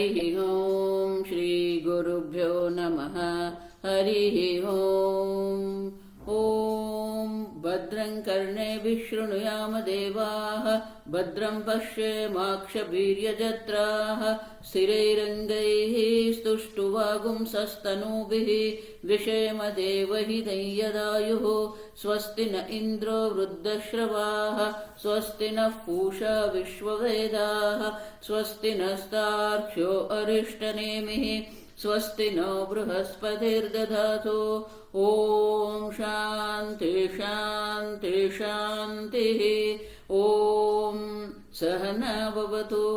ओम श्री गुरुभ्यो नमः। हरि ओम भद्रं कर्णेभिः शृणुयाम देवाः भद्रं पश्येमाक्षवीर्यजत्राः स्थिरैरङ्गैः स्तुष्टुवागुंसस्तनूभिः विषेम देवहितं यदायुः स्वस्ति न इन्द्रो वृद्धश्रवाः स्वस्ति नः पूषा विश्ववेदाः स्वस्ति नस्तार्क्ष्यो अरिष्टनेमिः स्वस्ति नो बृहस्पतिर्दधातु। ओम शांति शांति शांतिः। ओम सहना भवतु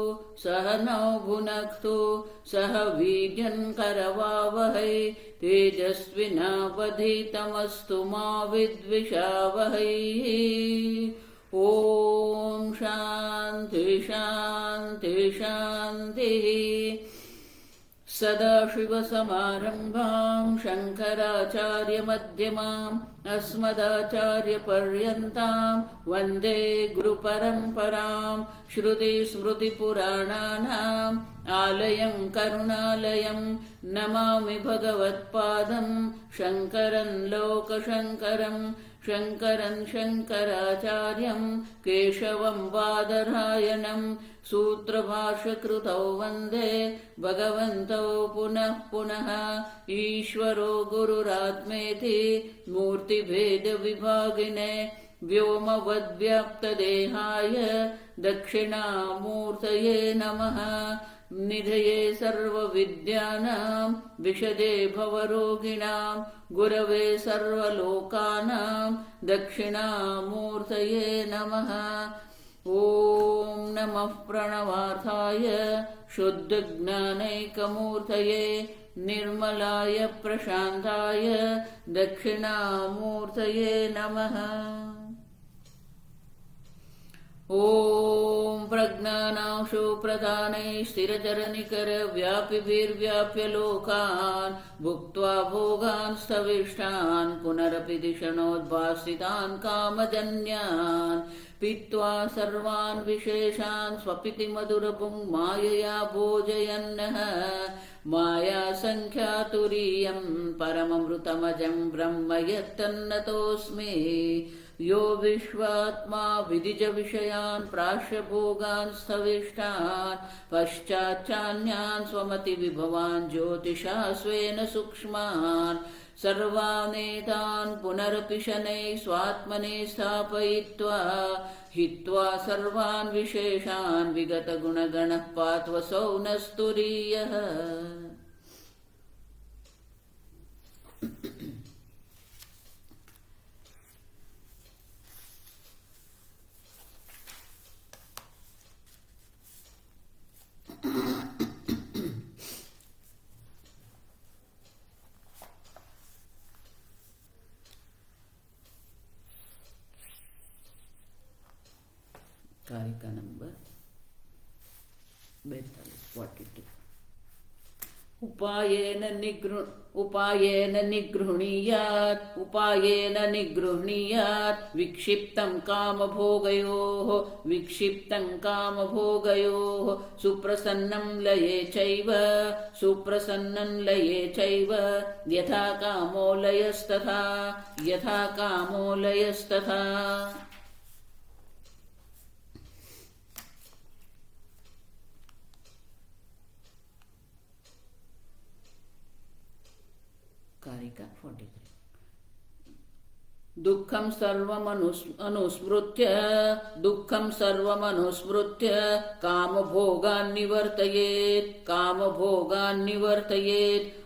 सहनौ भुनक्तु सह वीर्यं करवावहै तेजस्विनावधीतमस्तु मा विद्विषावहै। ओम शांति शांति शांतिः। सदाशिवसमारम्भां शङ्कराचार्यमध्यमाम् अस्मदाचार्यपर्यन्तां वन्दे गुरुपरम्पराम्। श्रुतिस्मृतिपुराणानाम् आलयं करुणालयं नमामि भगवत्पादं शङ्करं लोकशङ्करं शङ्करं शङ्कराचार्यं केशवं बादरायणं सूत्रभाष्यकृतौ वन्दे भगवन्तौ पुनः पुनः। ईश्वरो गुरुरात्मेति मूर्तिभेदविभागिने व्योमवद्व्याप्तदेहाय दक्षिणामूर्तये नमः। निधये सर्वविद्यानां विशदे भवरोगिणां गुरवे सर्वलोकानां दक्षिणामूर्तये नमः। ओम नमः प्रणवार्थाय शुद्धज्ञानैकमूर्तये निर्मलाय प्रशान्ताय दक्षिणामूर्तये नमः। ओम प्रज्ञानांशु प्रदानै स्थिरचरनिकर व्यापिभिर्व्याप्य लोकान् भुक्त्वा भोगान् स्थविष्ठान् पुनरपि दिशनोद्भासितान् कामजन्यान् पीत्वा सर्वान् विशेषान् स्वपिति मधुरपुं मायया भोजयन्नः। माया संख्यातुरीयं परममृतमजं ब्रह्म यत्तन्नतोऽस्मि। यो विश्वात्मा विदिज विषयान् प्राश्य भोगान् स्थविष्ठान् पश्चाच्चान्यान् स्वमति विभवान् ज्योतिषा स्वेन सूक्ष्मान् सर्वानेतान् पुनरपि शनैः स्वात्मने स्थापयित्वा हित्वा सर्वान् विशेषान् विगतगुणगणः पात्वसौ न स्तुरीयः। कारिका नंबर 42। उपायेन निगृह्णीयात् विक्षिप्तं कामभोगयोः सुप्रसन्नं लये चैव यथा कामो लयस्तथा। कारिका 43। दुःखं सर्वमनुस्मृत्य कामभोगान् निवर्तयेत्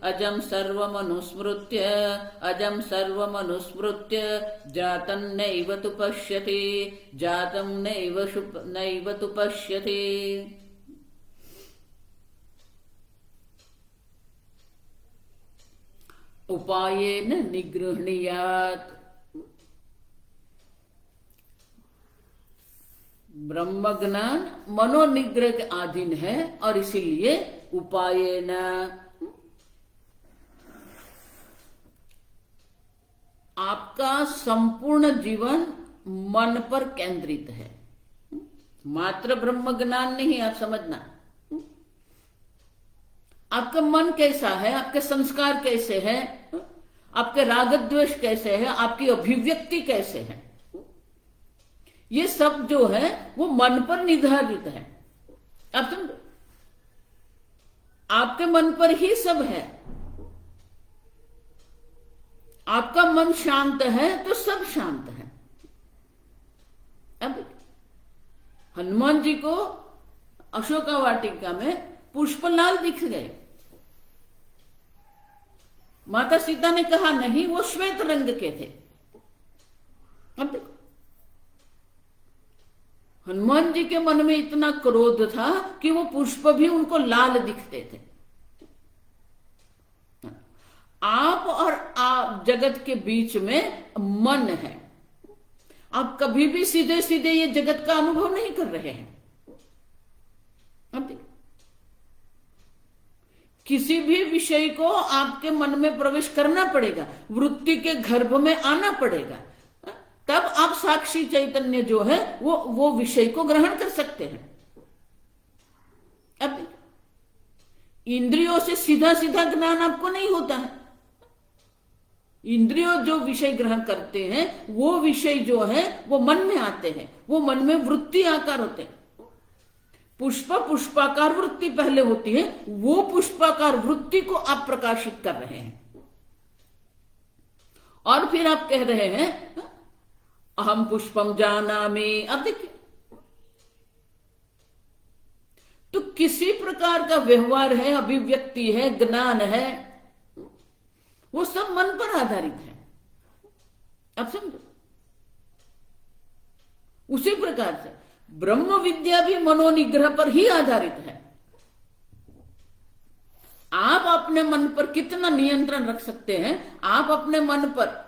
अजं सर्वमनुस्मृत्य जातं नैव तु पश्यति। उपायेन निगृह्णीयात् ब्रह्मज्ञान मनोनिग्रह के अधीन है और इसीलिए उपायेन आपका संपूर्ण जीवन मन पर केंद्रित है। मात्र ब्रह्म ज्ञान नहीं, आप समझना, आपका मन कैसा है, आपके संस्कार कैसे हैं, आपके राग द्वेष कैसे है, आपकी अभिव्यक्ति कैसे है, ये सब जो है वो मन पर निर्धारित है। आप समझो, आपके मन पर ही सब है। आपका मन शांत है तो सब शांत है। अब हनुमान जी को अशोका वाटिका में पुष्पलाल दिख गए। माता सीता ने कहा नहीं, वो श्वेत रंग के थे। अब देखो, हनुमान जी के मन में इतना क्रोध था कि वो पुष्प भी उनको लाल दिखते थे। आप और आप जगत के बीच में मन है। आप कभी भी सीधे सीधे ये जगत का अनुभव नहीं कर रहे हैं। अब देखो, किसी भी विषय को आपके मन में प्रवेश करना पड़ेगा, वृत्ति के गर्भ में आना पड़ेगा, तब आप साक्षी चैतन्य जो है वो विषय को ग्रहण कर सकते हैं। अब इंद्रियों से सीधा सीधा ज्ञान आपको नहीं होता है। इंद्रियों जो विषय ग्रहण करते हैं वो विषय जो है वो मन में आते हैं, वो मन में वृत्ति आकार होते हैं। पुष्प पुष्पाकार वृत्ति पहले होती है, वो पुष्पाकार वृत्ति को आप प्रकाशित कर रहे हैं और फिर आप कह रहे हैं अहम पुष्पम जानामि। अब देखिए, तो किसी प्रकार का व्यवहार है, अभिव्यक्ति है, ज्ञान है, वो सब मन पर आधारित है। अब समझो, उसी प्रकार से ब्रह्म विद्या भी मनोनिग्रह पर ही आधारित है। आप अपने मन पर कितना नियंत्रण रख सकते हैं, आप अपने मन पर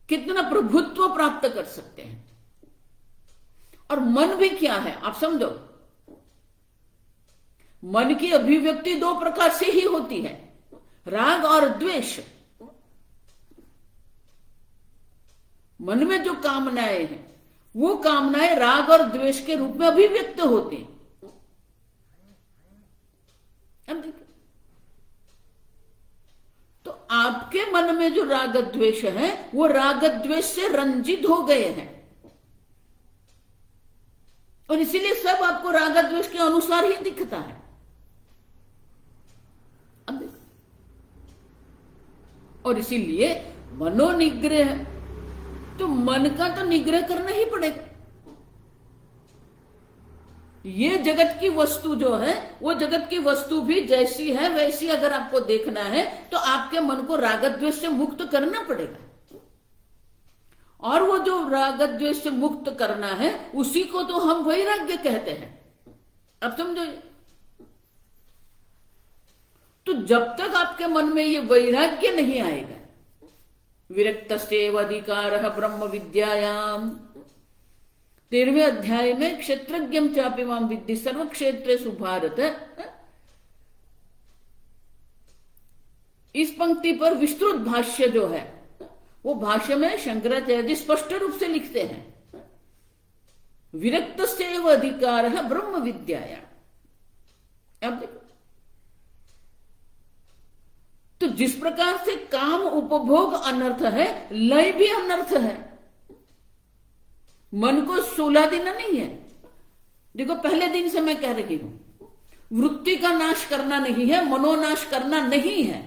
कितना प्रभुत्व प्राप्त कर सकते हैं। और मन भी क्या है आप समझो, मन की अभिव्यक्ति दो प्रकार से ही होती है, राग और द्वेष। मन में जो कामनाएं हैं वो कामनाएं राग और द्वेष के रूप में अभिव्यक्त होती हैं। अब देखिए, तो आपके मन में जो राग द्वेष है वो राग द्वेष से रंजित हो गए हैं और इसीलिए सब आपको राग द्वेष के अनुसार ही दिखता है। अब देखिए, और इसीलिए मनोनिग्रह, तो मन का तो निग्रह करना ही पड़ेगा। ये जगत की वस्तु जो है वो जगत की वस्तु भी जैसी है वैसी अगर आपको देखना है तो आपके मन को राग द्वेष से मुक्त करना पड़ेगा। और वो जो राग द्वेष से मुक्त करना है उसी को तो हम वैराग्य कहते हैं। अब समझो, तो जब तक आपके मन में ये वैराग्य नहीं आएगा, विरक्तस्यैव अधिकारः ब्रह्म विद्यायाम, 13वें अध्याय में क्षेत्रज्ञं चापि मां विद्धि सर्व क्षेत्रेषु भारत, इस पंक्ति पर विस्तृत भाष्य जो है वो भाष्य में शंकराचार्य जी स्पष्ट रूप से लिखते हैं, विरक्तस्यैव अधिकारः ब्रह्म विद्यायाम। अब देखो, तो जिस प्रकार से काम उपभोग अनर्थ है, लय भी अनर्थ है। मन को 16 दिन नहीं है। देखो, पहले दिन से मैं कह रही हूं, वृत्ति का नाश करना नहीं है, मनोनाश करना नहीं है।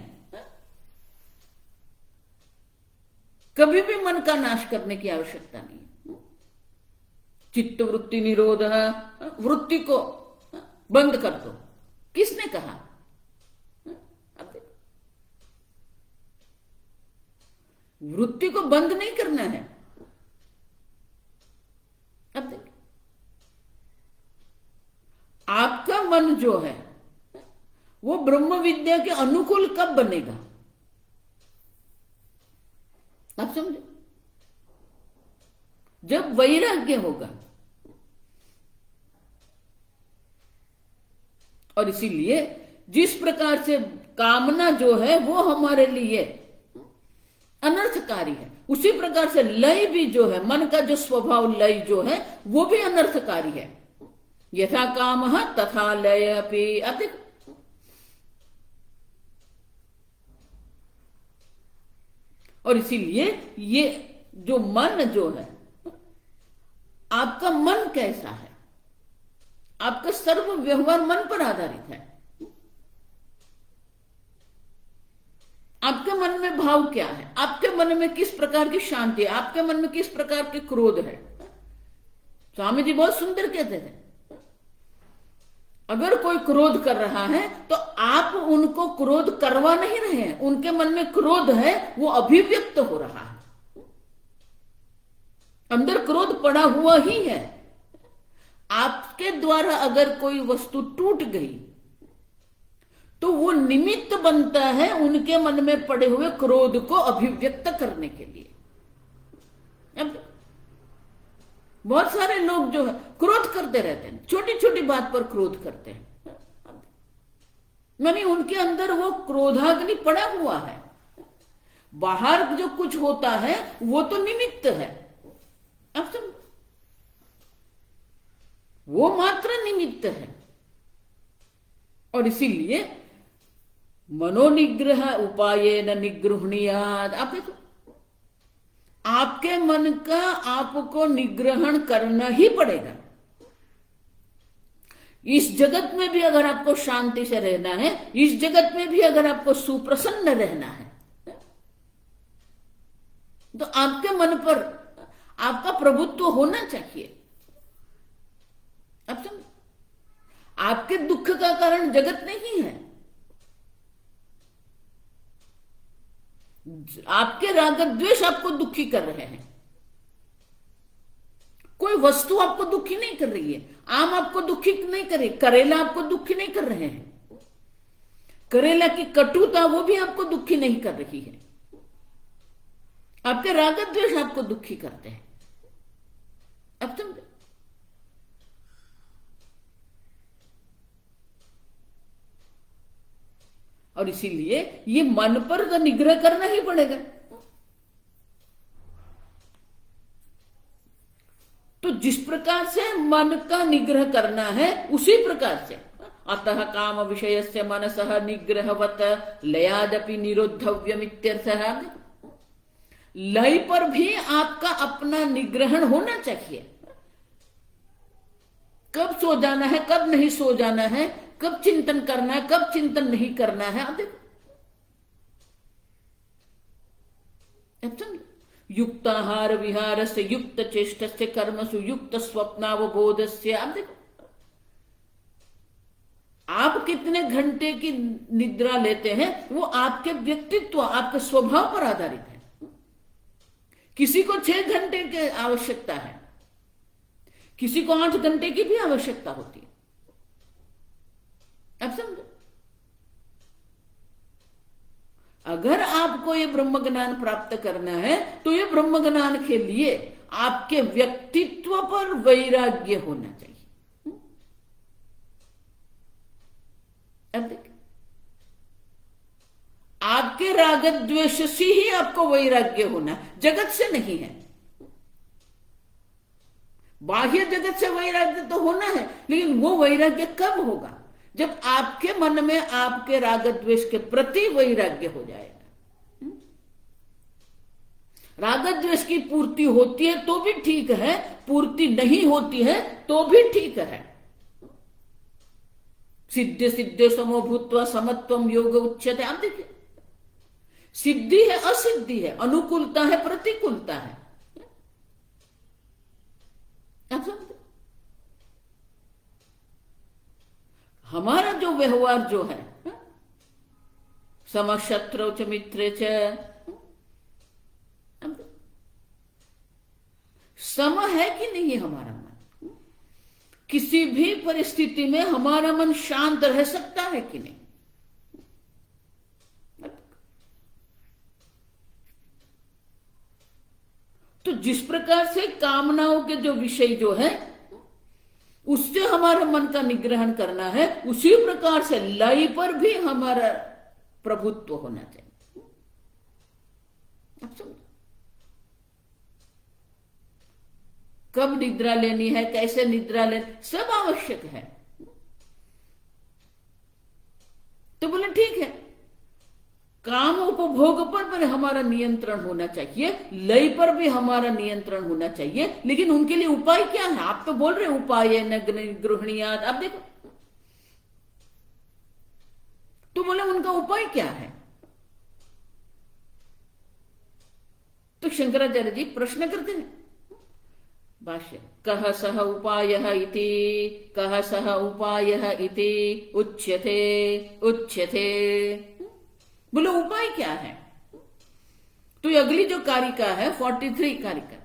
कभी भी मन का नाश करने की आवश्यकता नहीं। चित्त वृत्ति निरोध, वृत्ति को बंद कर दो, किसने कहा? वृत्ति को बंद नहीं करना है। अब देखिए, आपका मन जो है वो ब्रह्म विद्या के अनुकूल कब बनेगा? आप समझो, जब वैराग्य होगा। और इसीलिए जिस प्रकार से कामना जो है वो हमारे लिए अनर्थकारी है, उसी प्रकार से लय भी जो है, मन का जो स्वभाव लय जो है वो भी अनर्थकारी है। यथा कामः तथा लय अपि। अब देखो, और इसीलिए ये जो मन जो है, आपका मन कैसा है, आपका सर्व व्यवहार मन पर आधारित है। आपके मन में भाव क्या है, आपके मन में किस प्रकार की शांति है, आपके मन में किस प्रकार के क्रोध है। स्वामी जी बहुत सुंदर कहते थे, अगर कोई क्रोध कर रहा है तो आप उनको क्रोध करवा नहीं रहे हैं, उनके मन में क्रोध है, वो अभिव्यक्त हो रहा है, अंदर क्रोध पड़ा हुआ ही है। आपके द्वारा अगर कोई वस्तु टूट गई तो वो निमित्त बनता है उनके मन में पड़े हुए क्रोध को अभिव्यक्त करने के लिए। अब बहुत सारे लोग जो है क्रोध करते रहते हैं, छोटी छोटी बात पर क्रोध करते हैं, मानी उनके अंदर वो क्रोधाग्नि पड़ा हुआ है। बाहर जो कुछ होता है वो तो निमित्त है, अब समझो, वो मात्र निमित्त है। और इसीलिए मनोनिग्रह उपायेन निगृह्णीयात्। आप देखो, आपके मन का आपको निग्रहण करना ही पड़ेगा। इस जगत में भी अगर आपको शांति से रहना है, इस जगत में भी अगर आपको सुप्रसन्न रहना है, तो आपके मन पर आपका प्रभुत्व होना चाहिए। अब समझ, आपके दुख का कारण जगत नहीं है, आपके राग द्वेष आपको दुखी कर रहे हैं। कोई वस्तु आपको दुखी नहीं कर रही है, आम आपको दुखी नहीं कर रही, करेला आपको दुखी नहीं कर रहे हैं, करेला की कटुता वो भी आपको दुखी नहीं कर रही है, आपके राग द्वेष आपको दुखी करते हैं। अब समझे, और इसीलिए ये मन पर तो निग्रह करना ही पड़ेगा। तो जिस प्रकार से मन का निग्रह करना है उसी प्रकार से अतः काम विषयस्य मनसः निग्रहवत लयादपि निरोधव्यम इत्यर्थः। लय पर भी आपका अपना निग्रहण होना चाहिए। कब सो जाना है, कब नहीं सो जाना है, कब चिंतन करना है, कब चिंतन नहीं करना है। अब देखो, युक्ताहार विहार से युक्त चेष्ट से कर्मसु युक्त स्वप्नावबोध से। अब देखो, आप कितने घंटे की निद्रा लेते हैं वो आपके व्यक्तित्व, आपके स्वभाव पर आधारित है। किसी को 6 घंटे की आवश्यकता है, किसी को 8 घंटे की भी आवश्यकता होती है। अब समझो, अगर आपको ये ब्रह्म ज्ञान प्राप्त करना है तो ये ब्रह्म ज्ञान के लिए आपके व्यक्तित्व पर वैराग्य होना चाहिए। अब देखिए, आपके राग द्वेष से ही आपको वैराग्य होना, जगत से नहीं है। बाह्य जगत से वैराग्य तो होना है, लेकिन वो वैराग्य कब होगा? जब आपके मन में आपके राग द्वेष के प्रति वैराग्य हो जाएगा। राग द्वेष की पूर्ति होती है तो भी ठीक है, पूर्ति नहीं होती है तो भी ठीक है। सिद्धि सिद्धि समो भूत्वा समत्वम योग उच्यते। आप देखिए, सिद्धि है, असिद्धि है, अनुकूलता है, प्रतिकूलता है। आप समझते, हमारा जो व्यवहार जो है, समशत्रु च मित्रे च, सम है कि नहीं हमारा मन? किसी भी परिस्थिति में हमारा मन शांत रह सकता है कि नहीं? तो जिस प्रकार से कामनाओं के जो विषय जो है उससे हमारे मन का निग्रहण करना है, उसी प्रकार से लय पर भी हमारा प्रभुत्व होना चाहिए। अब समझो, कब निद्रा लेनी है, कैसे निद्रा लेनी, सब आवश्यक है। तो बोले ठीक है, काम उपभोग पर हमारा नियंत्रण होना चाहिए, लय पर भी हमारा नियंत्रण होना चाहिए, लेकिन उनके लिए उपाय क्या है? आप तो बोल रहे उपाय न गृहणीयात्, आप देखो तो बोले उनका उपाय क्या है? तो शंकराचार्य जी प्रश्न करते हैं, भाष्य, कह सह उपायः इति, कह सह उपायः इति उच्यते उच्यते। बोले उपाय क्या है? तो ये अगली जो कारिका है 43 कारिका,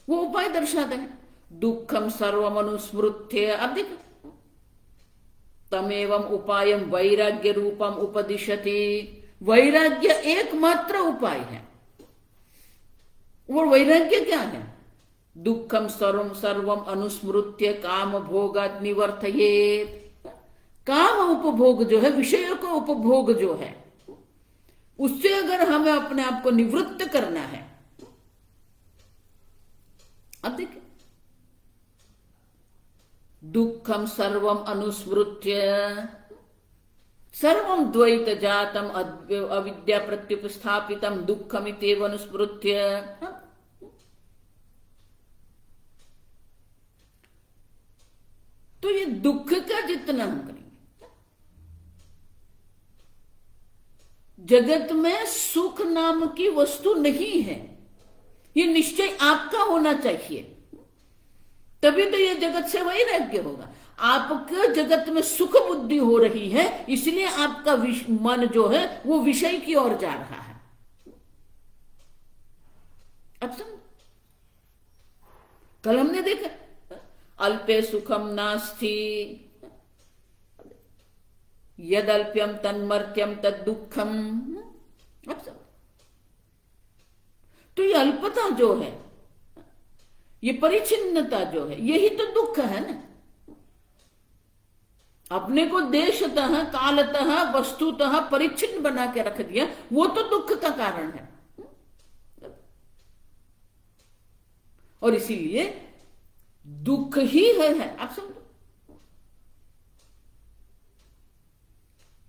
वो उपाय दर्शाते हैं। दुखम सर्वम अनुस्मृत्य, अब देखो, तमेवं उपायम वैराग्य रूपम उपदिशति। वैराग्य एकमात्र उपाय है। वो वैराग्य क्या है? दुखम सर्वम सर्वम अनुस्मृत्य काम भोगात् निवर्तयेत्। काम उपभोग जो है, विषय को उपभोग जो है, उससे अगर हमें अपने आप को निवृत्त करना है, अब देखिए, दुखम सर्वम अनुस्मृत्य, सर्वम द्वैत जातम अविद्या प्रत्युपस्थापितम दुखमित्येव अनुस्मृत्य। तो ये दुख का जितना हम करेंगे, जगत में सुख नाम की वस्तु नहीं है, ये निश्चय आपका होना चाहिए, तभी तो ये जगत से वैराग्य होगा। आपके जगत में सुख बुद्धि हो रही है, इसलिए आपका मन जो है वो विषय की ओर जा रहा है। अब समझ, कल हमने देखा अल्पे सुखम नास्ति, यदल्प्यम तन्मर्त्यम तद दुखम। अब समझ, तो ये अल्पता जो है, ये परिचिन्नता जो है, यही तो दुख है ना। अपने को देशतः कालतः वस्तुतः परिचिन्न बना के रख दिया, वो तो दुख का कारण है। और इसीलिए दुख ही है। आप समझो,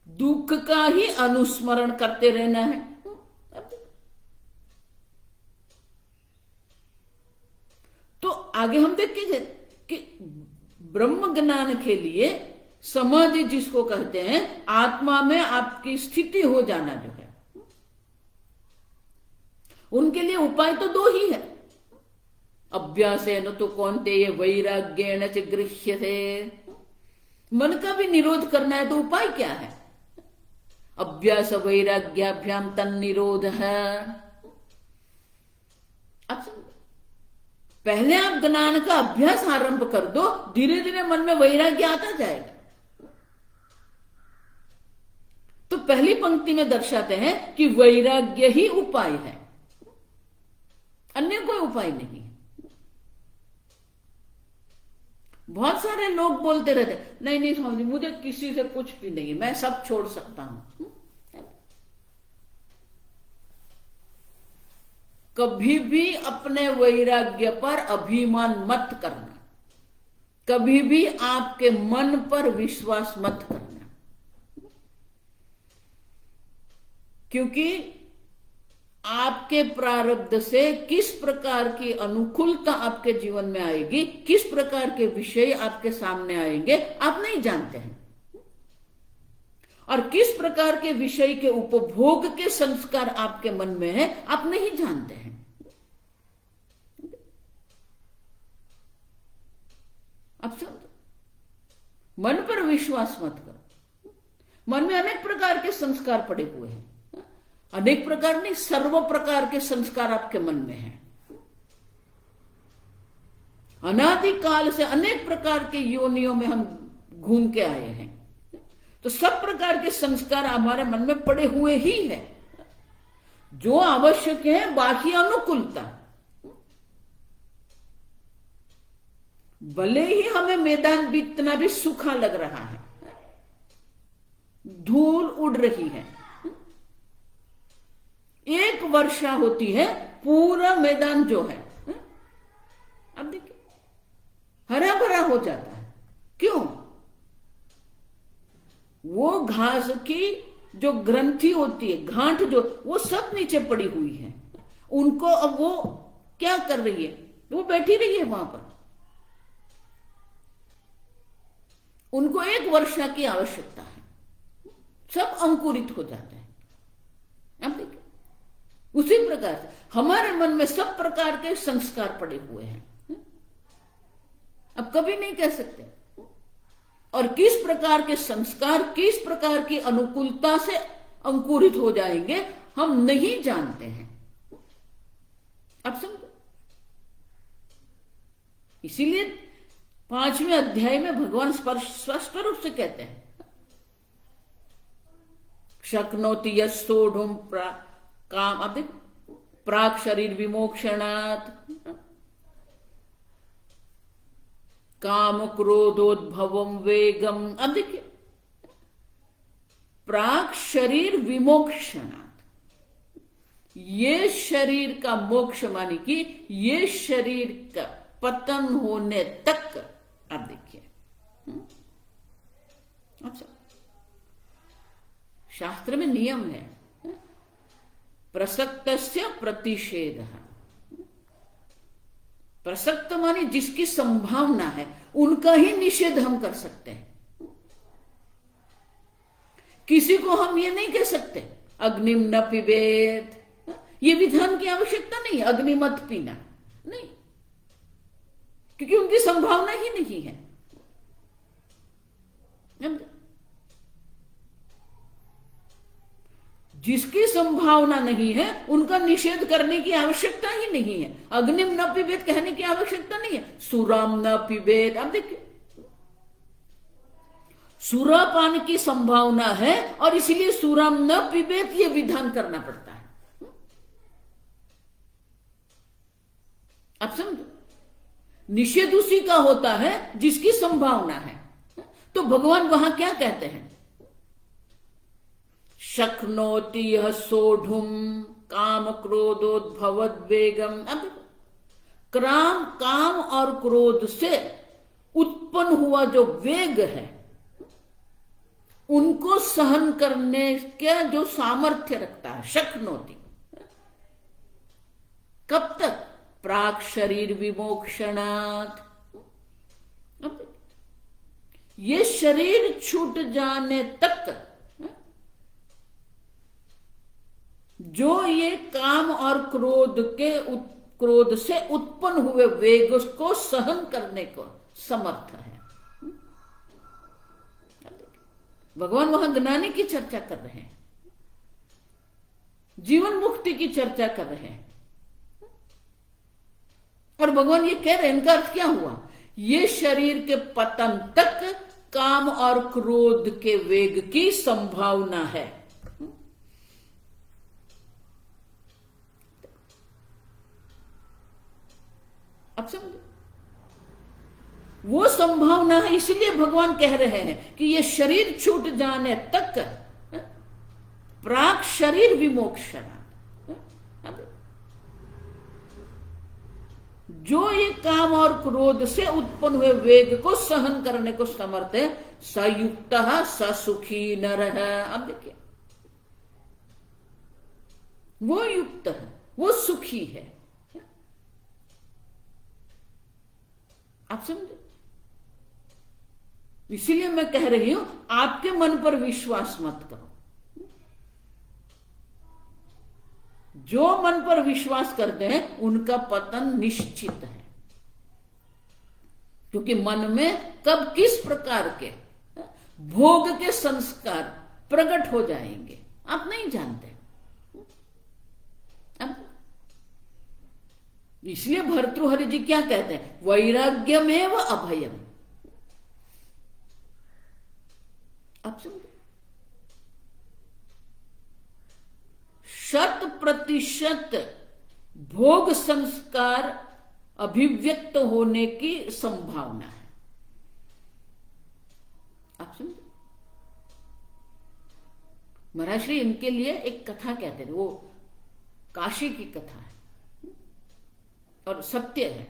दुख का ही अनुस्मरण करते रहना है। तो आगे हम देखेंगे कि ब्रह्म ज्ञान के लिए समाधि जिसको कहते हैं, आत्मा में आपकी स्थिति हो जाना जो है, उनके लिए उपाय तो दो ही है। अभ्यासेन तो कौन्तेय वैराग्येण च गृह्यते। मन का भी निरोध करना है तो उपाय क्या है? अभ्यास वैराग्याभ्याम तन्निरोध है। अब पहले आप ज्ञान का अभ्यास आरंभ कर दो, धीरे धीरे मन में वैराग्य आता जाएगा। तो पहली पंक्ति में दर्शाते हैं कि वैराग्य ही उपाय है, अन्य कोई उपाय नहीं। बहुत सारे लोग बोलते रहते, नहीं नहीं स्वामी, मुझे किसी से कुछ भी नहीं, मैं सब छोड़ सकता हूं। कभी भी अपने वैराग्य पर अभिमान मत करना, कभी भी आपके मन पर विश्वास मत करना, क्योंकि आपके प्रारब्ध से किस प्रकार की अनुकूलता आपके जीवन में आएगी, किस प्रकार के विषय आपके सामने आएंगे, आप नहीं जानते हैं। और किस प्रकार के विषय के उपभोग के संस्कार आपके मन में है, आप नहीं जानते हैं। अब समझो, मन पर विश्वास मत करो। मन में अनेक प्रकार के संस्कार पड़े हुए हैं, अनेक प्रकार नहीं, सर्व प्रकार के संस्कार आपके मन में हैं। अनादिकाल से अनेक प्रकार के योनियों में हम घूम के आए हैं, तो सब प्रकार के संस्कार हमारे मन में पड़े हुए ही है। जो आवश्यक है बाकी अनुकूलता, भले ही हमें मैदान इतना भी सूखा लग रहा है, धूल उड़ रही है, एक वर्षा होती है, पूरा मैदान जो है, अब देखिए हरा भरा हो जाता है। क्यों? वो घास की जो ग्रंथि होती है, गांठ जो, वो सब नीचे पड़ी हुई है। उनको अब वो क्या कर रही है? वो बैठी रही है वहां पर। उनको एक वर्षा की आवश्यकता है, सब अंकुरित हो जाते हैं। अब देखिए, उसी प्रकार से हमारे मन में सब प्रकार के संस्कार पड़े हुए हैं। अब कभी नहीं कह सकते और किस प्रकार के संस्कार किस प्रकार की अनुकूलता से अंकुरित हो जाएंगे हम नहीं जानते हैं। अब समझो, इसीलिए 5वें अध्याय में भगवान स्पष्ट रूप से कहते हैं, शक्नोति यस्सोढुम काम, अब देखो, प्राक शरीर विमोक्षणात् काम क्रोधोद्भवम वेगम। अब देखिए, प्राक शरीर विमोक्षणात्, ये शरीर का मोक्ष माने कि ये शरीर का पतन होने तक। अब देखिए, अच्छा, शास्त्र में नियम है, प्रसक्तस्य प्रतिषेधः। प्रसक्त माने जिसकी संभावना है उनका ही निषेध हम कर सकते हैं। किसी को हम ये नहीं कह सकते अग्निम न पिबेत, ये विधान की आवश्यकता नहीं, अग्नि मत पीना नहीं, क्योंकि उनकी संभावना ही नहीं है। जिसकी संभावना नहीं है उनका निषेध करने की आवश्यकता ही नहीं है। अग्निम न पिबेत कहने की आवश्यकता नहीं है, सुराम न पिबेत। अब देखिए, सुरापान की संभावना है और इसीलिए सुराम न पिबेत ये विधान करना पड़ता है। अब समझो, निषेध उसी का होता है जिसकी संभावना है। तो भगवान वहां क्या कहते हैं? शक्नोति यह सोढ़ुम काम क्रोधोद्भवद वेगम। अब क्राम, काम और क्रोध से उत्पन्न हुआ जो वेग है उनको सहन करने का जो सामर्थ्य रखता है, शक्नोति। कब तक? प्राक शरीर विमोक्षणात्। ये शरीर छूट जाने तक जो ये काम और क्रोध से उत्पन्न हुए वेग को सहन करने को समर्थ है। भगवान वहां ज्ञानी की चर्चा कर रहे हैं, जीवन मुक्ति की चर्चा कर रहे हैं, और भगवान ये कह रहे हैं, इनका अर्थ क्या हुआ? ये शरीर के पतन तक काम और क्रोध के वेग की संभावना है। अब समझो, वो संभावना है, इसलिए भगवान कह रहे हैं कि ये शरीर छूट जाने तक प्राक शरीर विमोक्षण, जो ये काम और क्रोध से उत्पन्न हुए वेग को सहन करने को समर्थ है, सयुक्त ससुखी नरः। अब देखिए, वो युक्त है, वो सुखी है। आप समझे? इसीलिए मैं कह रही हूं, आपके मन पर विश्वास मत करो। जो मन पर विश्वास करते हैं उनका पतन निश्चित है, क्योंकि मन में कब किस प्रकार के भोग के संस्कार प्रकट हो जाएंगे आप नहीं जानते। इसलिए भर्तृहरि जी क्या कहते हैं? वैराग्यमेव अभयम। आप समझे? 100% भोग संस्कार अभिव्यक्त होने की संभावना है। आप समझे? महाराज श्री इनके लिए एक कथा कहते थे, वो काशी की कथा है और सत्य है।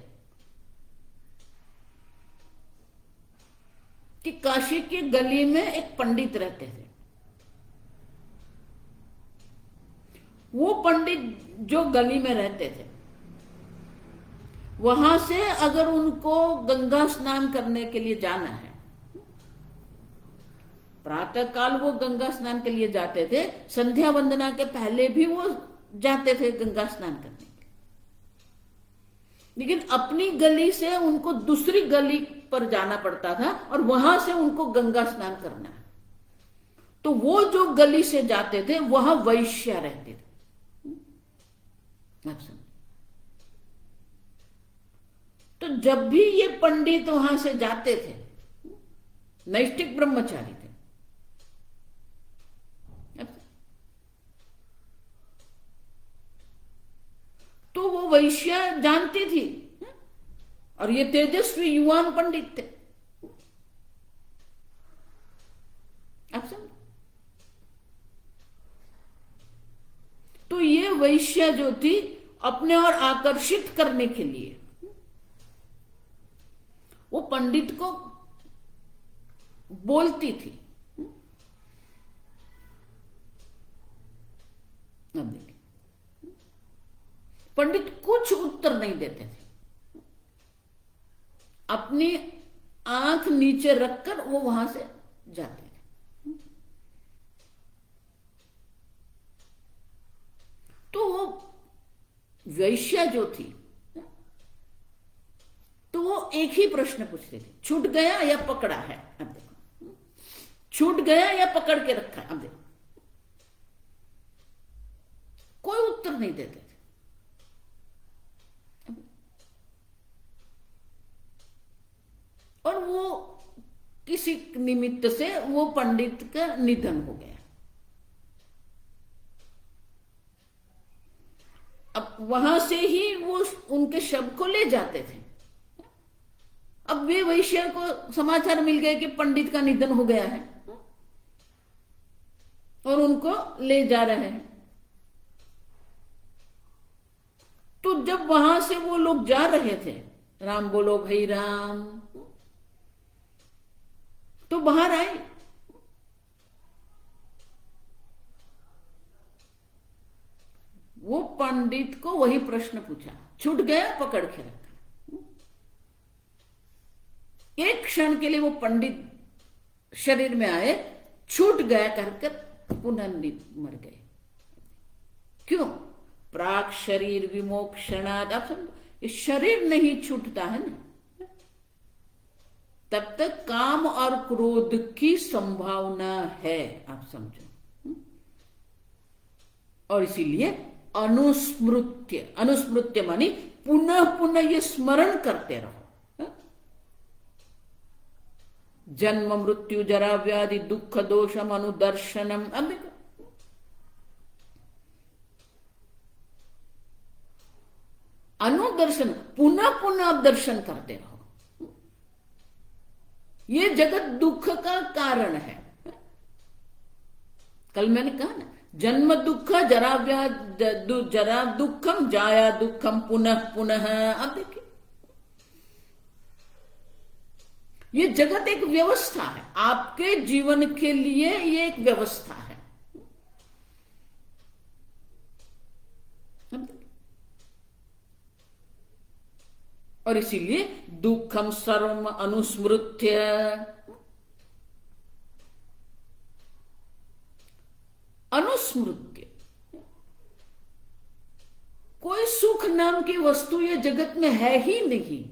कि काशी की गली में एक पंडित रहते थे। वो पंडित जो गली में रहते थे, वहां से अगर उनको गंगा स्नान करने के लिए जाना है, प्रातः काल वो गंगा स्नान के लिए जाते थे, संध्या वंदना के पहले भी वो जाते थे गंगा स्नान करने के लिए, लेकिन अपनी गली से उनको दूसरी गली पर जाना पड़ता था और वहां से उनको गंगा स्नान करना है। तो वो जो गली से जाते थे वहां वैश्य रहते थे। आप समझ? तो जब भी ये पंडित वहां से जाते थे, नैष्ठिक ब्रह्मचारी थे, तो वो वैश्या जानती थी, और ये तेजस्वी युवान पंडित थे। आप समझ? तो ये वैश्या जो थी, अपने और आकर्षित करने के लिए वो पंडित को बोलती थी। पंडित कुछ उत्तर नहीं देते थे, अपनी आंख नीचे रखकर वो वहां से जाते थे। तो वो वैश्या जो थी, तो वो एक ही प्रश्न पूछते थे, छूट गया या पकड़ा है? अब देखो, छूट गया या पकड़ के रखा है? अब देखो, कोई उत्तर नहीं देते थे। और वो किसी निमित्त से वो पंडित का निधन हो गया। अब वहां से ही वो उनके शव को ले जाते थे। अब वे वैश्य को समाचार मिल गए कि पंडित का निधन हो गया है और उनको ले जा रहे हैं। तो जब वहां से वो लोग जा रहे थे, राम बोलो भाई राम, तो बाहर आए। वो पंडित को वही प्रश्न पूछा, छूट गया पकड़ के रखा। एक क्षण के लिए वो पंडित शरीर में आए, छूट गया कहकर पुनः मर गए। क्यों? प्राक शरीर विमोक्षणाद। आप समझो, ये शरीर नहीं छूटता है ना, तब तक काम और क्रोध की संभावना है। आप समझो, और इसीलिए अनुस्मृत्य, अनुस्मृत्य मानी पुनः पुनः ये स्मरण करते रहो। जन्म मृत्यु जरा व्याधि दुख दोषम अनुदर्शनम। अब देखो, अनुदर्शन, पुनः पुनः आप दर्शन करते रहो। ये जगत दुख का कारण है। कल मैंने कहा ना, जन्म दुख जरा व्याधि जरा दुखम जाया दुखम पुनः पुनः। अब देखिए, ये जगत एक व्यवस्था है, आपके जीवन के लिए ये एक व्यवस्था है। और इसीलिए दुखम सर्वम अनुस्मृत्य, अनुस्मृत्य, कोई सुख नाम की वस्तु ये जगत में है ही नहीं।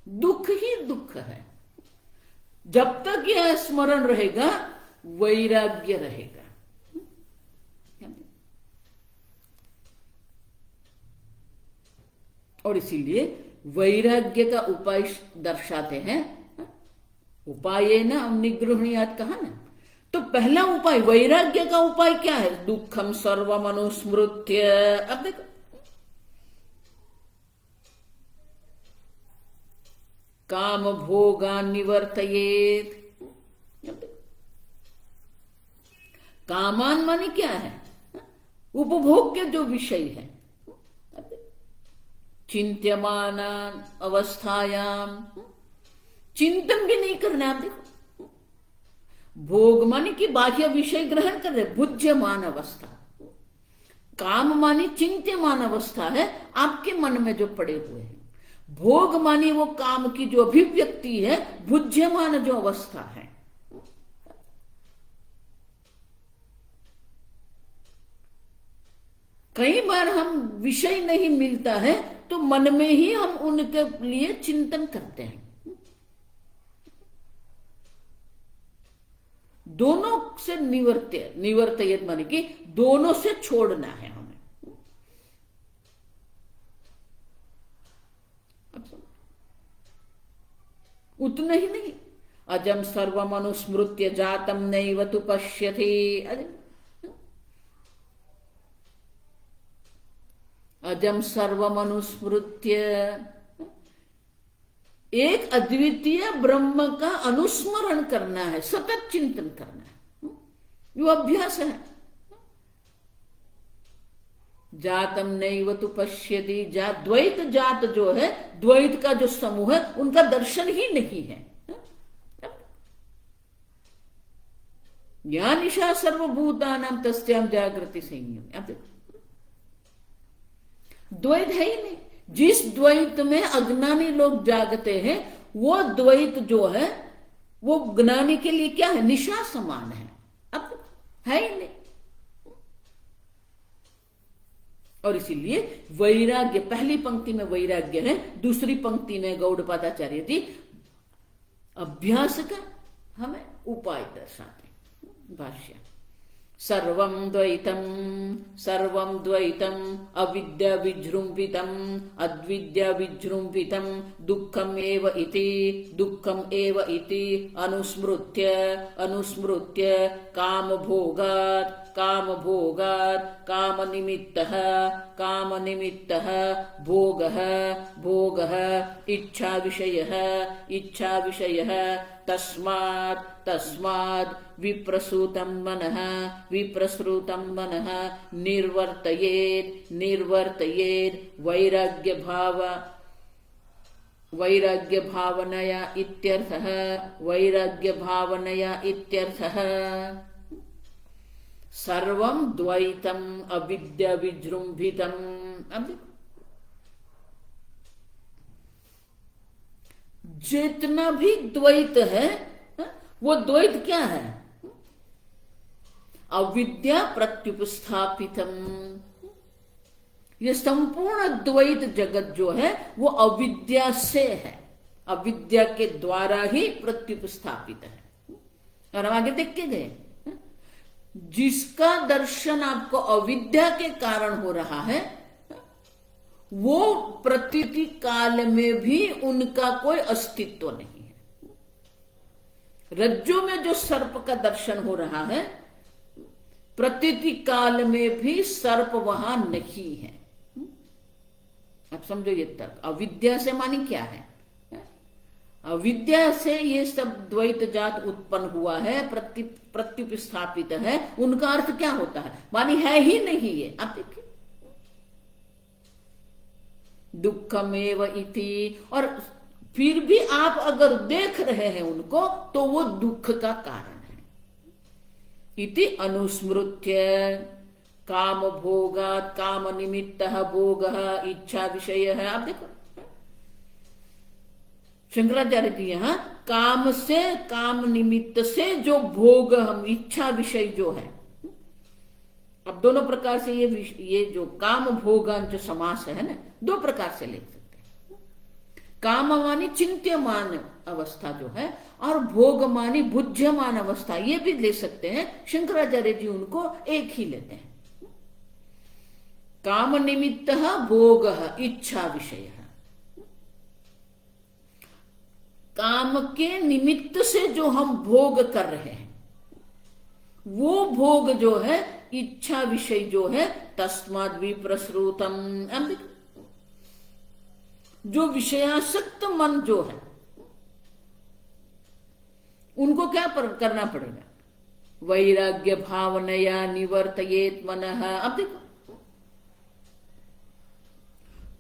दुख ही दुख है। जब तक यह स्मरण रहेगा, वैराग्य रहेगा। और इसीलिए वैराग्य का उपाय दर्शाते हैं। उपाय ना निगृहणीयात कहा ना, तो पहला उपाय वैराग्य का उपाय क्या है? दुखम सर्वम अनुस्मृत्य। अब देखो, काम भोगा निवर्तयेत। कामान माने क्या है? उपभोग के जो विषय है, चिंत्यमान अवस्थायाम, चिंतन भी नहीं करना। आप देखो, भोग माने कि बाह्य विषय ग्रहण कर रहे, भुज्यमान अवस्था। काम मानी चिंत्यमान अवस्था है, आपके मन में जो पड़े हुए हैं। भोग मानी वो काम की जो अभिव्यक्ति है, भुज्यमान जो अवस्था है। कई बार हम विषय नहीं मिलता है तो मन में ही हम उनके लिए चिंतन करते हैं। दोनों से निवर्त्य माने कि दोनों से छोड़ना है हमें। उतना ही नहीं, अजम सर्वम अनुस्मृत्य जातम नैव तु पश्यति। अजम सर्वम अनुस्मृत्य, एक अद्वितीय ब्रह्म का अनुस्मरण करना है, सतत चिंतन करना है, वो अभ्यास है। जातम नैव तु पश्यति, जात द्वैत जात जो है, द्वैत का जो समूह है, उनका दर्शन ही नहीं है। या निशा सर्वभूतानां तस्याम जागृति संयम। आप देखो, द्वैत है ही नहीं। जिस द्वैत में अज्ञानी लोग जागते हैं, वो द्वैत जो है वो ज्ञानी के लिए क्या है, निशा समान है। अब है ही नहीं। और इसीलिए वैराग्य, पहली पंक्ति में वैराग्य है, दूसरी पंक्ति में गौड़पादाचार्य जी अभ्यास का हमें उपाय दर्शाते। भाष्य, सर्वं द्वैतम अविद्या विजृंभितम अद्विद्या विजृंभितम दुःखम एव इति अनुस्मृत्य काम भोगात् काम निमित्तः भोगः इच्छा विषयः तस्मात् विप्रसृतं मनः निर्वर्तयेत् वैराग्य भावनया इत्यर्थः। सर्वं द्वैतम अविद्या विजृंभितम। अब जितना भी द्वैत है, वो द्वैत क्या है, अविद्या प्रत्युपस्थापितम। ये संपूर्ण द्वैत जगत जो है वो अविद्या से है, अविद्या के द्वारा ही प्रत्युपस्थापित है। और हम आगे देख के गए, जिसका दर्शन आपको अविद्या के कारण हो रहा है, वो प्रतीति काल में भी उनका कोई अस्तित्व नहीं है। रज्जु में जो सर्प का दर्शन हो रहा है, प्रतीति काल में भी सर्प वहां नहीं है। आप समझो ये तर्क। अविद्या से मानी क्या है, अविद्या से ये सब द्वैत जात उत्पन्न हुआ है, प्रत्युपस्थापित है। उनका अर्थ क्या होता है, मानी है ही नहीं है। आप देखिए, दुःखमेव इति, और फिर भी आप अगर देख रहे हैं उनको तो वो दुख का कारण है। इति अनुस्मृत्य काम भोगात् काम निमित्तः भोगः इच्छा विषय है। आप देखो, शंकराचार्य जी यहाँ काम से, काम निमित्त से जो भोग, हम इच्छा विषय जो है, अब दोनों प्रकार से ये जो काम भोगांच समास है ना, दो प्रकार से ले सकते हैं। काम मानी चिंत्यमान अवस्था जो है, और भोग मानी भुज्यमान अवस्था, ये भी ले सकते हैं। शंकराचार्य जी उनको एक ही लेते हैं। काम निमित्त भोग इच्छा विषय, काम के निमित्त से जो हम भोग कर रहे हैं, वो भोग जो है इच्छा विषय जो है, तस्माद् विप्रसृतम। जो विषयासक्त मन जो है, उनको क्या करना पड़ेगा, वैराग्य भावनया निवर्तयेत् मनः। अब देखो,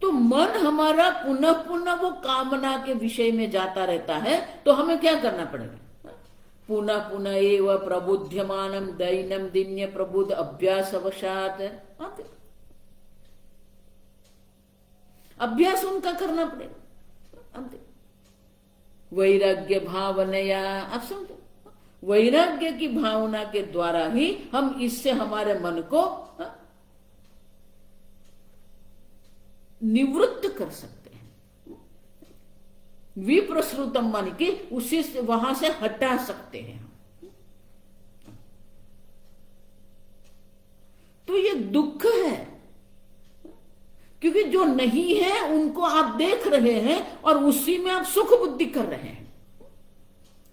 तो मन हमारा पुनः पुनः वो कामना के विषय में जाता रहता है, तो हमें क्या करना पड़ेगा? पुनः पुनः एव प्रबुध्यमानम दैनम दिन्य प्रबुद्ध अभ्यास अवसात, अभ्यास उनका करना पड़ेगा। वैराग्य भावनया, आप समझो, वैराग्य की भावना के द्वारा ही हम इससे हमारे मन को निवृत्त कर सकते हैं। विप्रसृतम मान के उसी से वहां से हटा सकते हैं। तो ये दुख है, क्योंकि जो नहीं है उनको आप देख रहे हैं और उसी में आप सुख बुद्धि कर रहे हैं।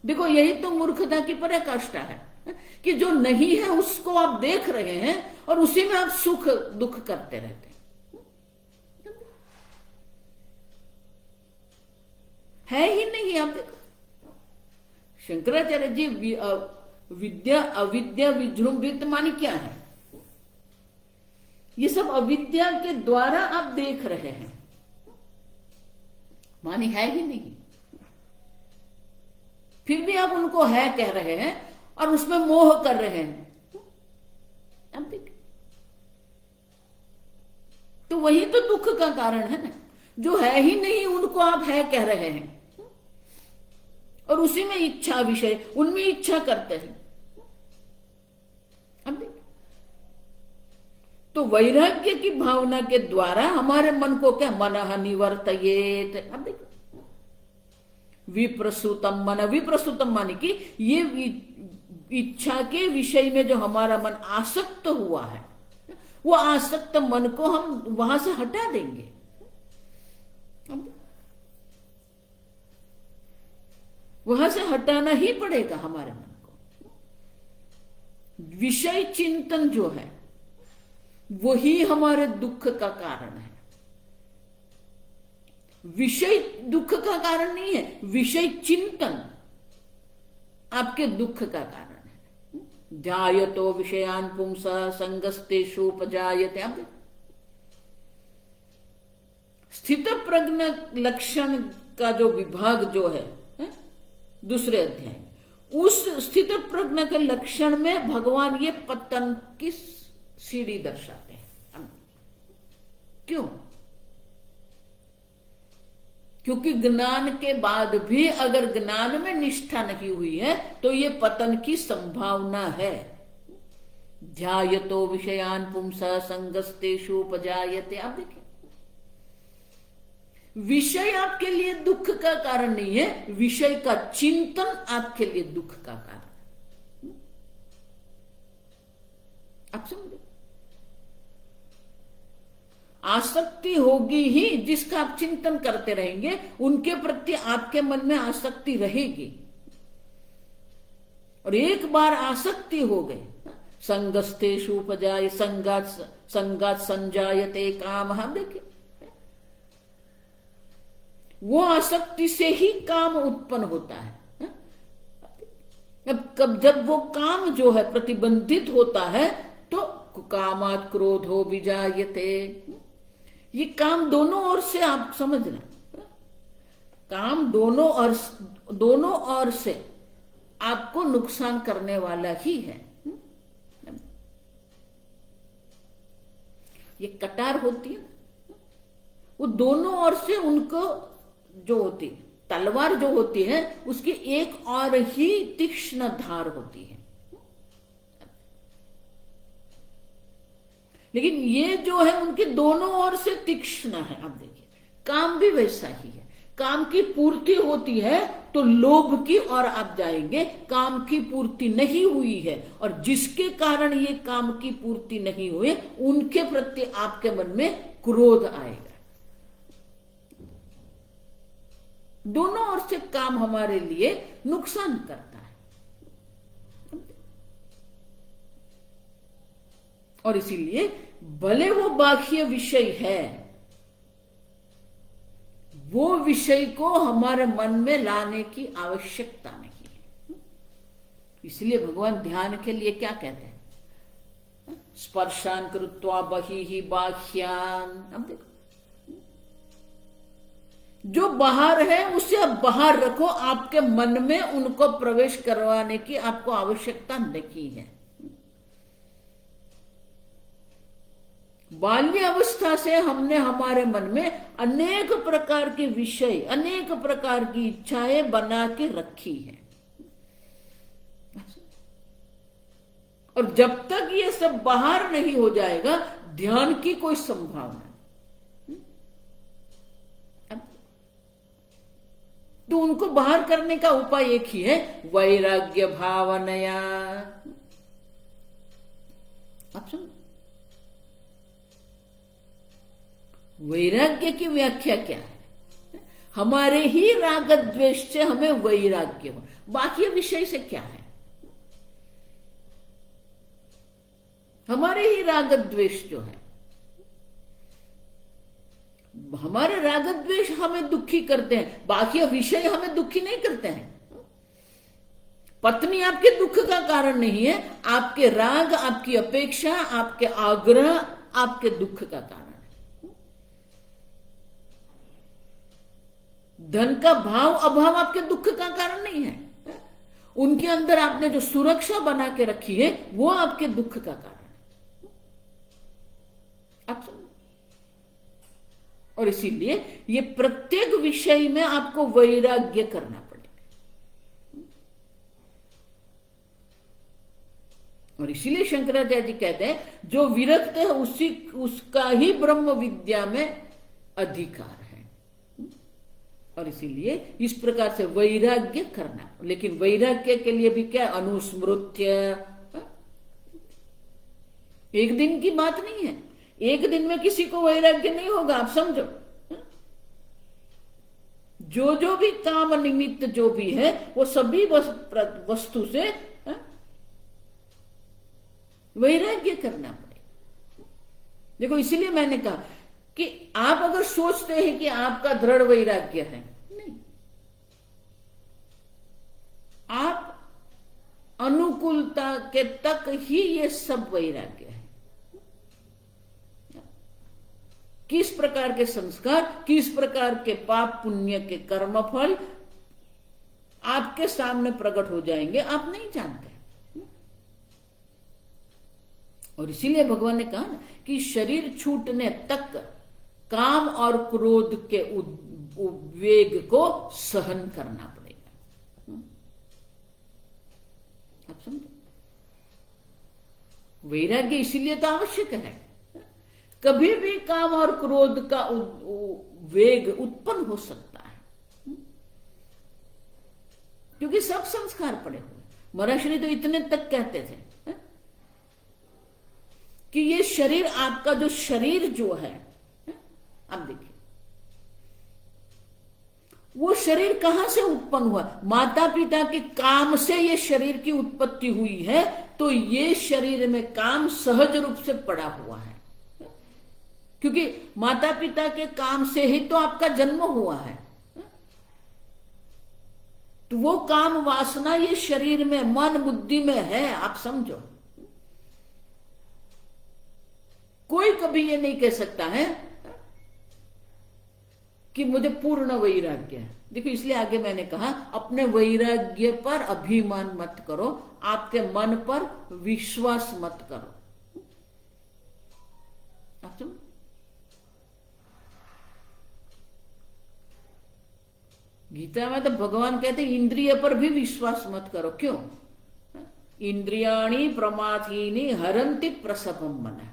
देखो, यही तो मूर्खता की पराकाष्ठा है कि जो नहीं है उसको आप देख रहे हैं और उसी में आप सुख दुख करते रहते हैं। है ही नहीं। आप देखो, शंकराचार्य जी विद्या अविद्या विजृंभित मानी क्या है? ये सब अविद्या के द्वारा आप देख रहे हैं, मानी है ही नहीं। फिर भी आप उनको है कह रहे हैं और उसमें मोह कर रहे हैं। अब देखिए, तो वही तो दुख का कारण है ना। जो है ही नहीं उनको आप है कह रहे हैं और उसी में इच्छा विषय, उनमें इच्छा करते हैं। अब देखिए, तो वैराग्य की भावना के द्वारा हमारे मन को क्या? मनः निवर्तयेत। अब देखिए, विप्रसूतम मन, विप्रसूतम माने कि ये इच्छा के विषय में जो हमारा मन आसक्त हुआ है, वो आसक्त मन को हम वहां से हटा देंगे। वहां से हटाना ही पड़ेगा हमारे मन को। विषय चिंतन जो है वही हमारे दुख का कारण है। विषय दुख का कारण नहीं है, विषय चिंतन आपके दुख का कारण है। जायतो विषयान पुंसा संगस्तेषु उपजायते। स्थित प्रज्ञ लक्षण का जो विभाग जो है दूसरे अध्याय, उस स्थित प्रज्ञ के लक्षण में भगवान ये पतन की सीढ़ी दर्शाते हैं। क्यों? क्योंकि ज्ञान के बाद भी अगर ज्ञान में निष्ठा नहीं हुई है तो ये पतन की संभावना है। ध्यायतो विषयान पुंसा संगस्तेषु उपजायते। आप देखिए, विषय आपके लिए दुख का कारण नहीं है, विषय का चिंतन आपके लिए दुख का कारण। आप समझे? आसक्ति होगी ही, जिसका आप चिंतन करते रहेंगे उनके प्रति आपके मन में आसक्ति रहेगी। और एक बार आसक्ति हो गई, संगस्तेषु उपजाय संगात संजायते काम। हम देखिए, वो आसक्ति से ही काम उत्पन्न होता है। अब जब वो काम जो है प्रतिबंधित होता है तो कामात क्रोधो विजायते। ये काम दोनों ओर से आप समझना, काम दोनों ओर से आपको नुकसान करने वाला ही है। ये कटार होती है, वो दोनों ओर से उनको जो होती, तलवार जो होती है उसकी एक और ही तीक्ष्ण धार होती है। लेकिन ये जो है उनके दोनों ओर से तीक्ष्ण है। आप देखिए, काम भी वैसा ही है। काम की पूर्ति होती है तो लोभ की ओर आप जाएंगे। काम की पूर्ति नहीं हुई है और जिसके कारण ये काम की पूर्ति नहीं हुई, उनके प्रति आपके मन में क्रोध आएगा। दोनों ओर से काम हमारे लिए नुकसान करता है। और इसीलिए भले वो बाह्य विषय है, वो विषय को हमारे मन में लाने की आवश्यकता नहीं है। इसलिए भगवान ध्यान के लिए क्या कहते हैं? स्पर्शान कृत्वा बहिः बाह्यान। अब देखो, जो बाहर है उसे अब बाहर रखो, आपके मन में उनको प्रवेश करवाने की आपको आवश्यकता नहीं है। बाल्य अवस्था से हमने हमारे मन में अनेक प्रकार के विषय, अनेक प्रकार की इच्छाएं बना के रखी है, और जब तक ये सब बाहर नहीं हो जाएगा ध्यान की कोई संभावना नहीं। तो उनको बाहर करने का उपाय एक ही है, वैराग्य भावनया। आप सुन, वैराग्य की व्याख्या क्या है? हमारे ही राग द्वेष से हमें वैराग्य हो, बाकी विषय से क्या है? हमारे ही राग द्वेष जो है, हमारे राग द्वेष हमें दुखी करते हैं, बाकी विषय हमें दुखी नहीं करते हैं। पत्नी आपके दुख का कारण नहीं है, आपके राग, आपकी अपेक्षा, आपके आग्रह आपके दुख का कारण है। धन का भाव अभाव आपके दुख का कारण नहीं है, उनके अंदर आपने जो सुरक्षा बना के रखी है वो आपके दुख का कारण है। आप और इसीलिए ये प्रत्येक विषय में आपको वैराग्य करना पड़ेगा। और इसीलिए शंकराचार्य जी कहते हैं जो विरक्त है उसका ही ब्रह्म विद्या में अधिकार है। और इसीलिए इस प्रकार से वैराग्य करना, लेकिन वैराग्य के लिए भी क्या, अनुस्मृत्य, एक दिन की बात नहीं है, एक दिन में किसी को वैराग्य नहीं होगा। आप समझो, जो भी काम निमित्त जो भी है वो सभी वस्तु से वैराग्य करना पड़ेगा। देखो, इसीलिए मैंने कहा कि आप अगर सोचते हैं कि आपका दृढ़ वैराग्य है, नहीं, आप अनुकूलता के तक ही ये सब वैराग्य है। किस प्रकार के संस्कार, किस प्रकार के पाप पुण्य के कर्मफल आपके सामने प्रकट हो जाएंगे आप नहीं जानते। और इसीलिए भगवान ने कहा ना कि शरीर छूटने तक काम और क्रोध के उद्वेग को सहन करना पड़ेगा। आप समझे, वैराग्य इसीलिए तो आवश्यक है। कभी भी काम और क्रोध का वेग उत्पन्न हो सकता है, क्योंकि सब संस्कार पड़े हुए। महर्षि तो इतने तक कहते थे कि ये शरीर, आपका जो शरीर जो है, अब देखिए वो शरीर कहां से उत्पन्न हुआ? माता पिता के काम से ये शरीर की उत्पत्ति हुई है, तो ये शरीर में काम सहज रूप से पड़ा हुआ है, क्योंकि माता पिता के काम से ही तो आपका जन्म हुआ है। तो वो काम वासना ये शरीर में, मन बुद्धि में है। आप समझो, कोई कभी ये नहीं कह सकता है कि मुझे पूर्ण वैराग्य है। देखो, इसलिए आगे मैंने कहा अपने वैराग्य पर अभिमान मत करो, आपके मन पर विश्वास मत करो। आप समझ, गीता में तो भगवान कहते हैं इंद्रिय पर भी विश्वास मत करो। क्यों? इंद्रियाणि प्रमाथीनि हरन्ति प्रसभम मनः।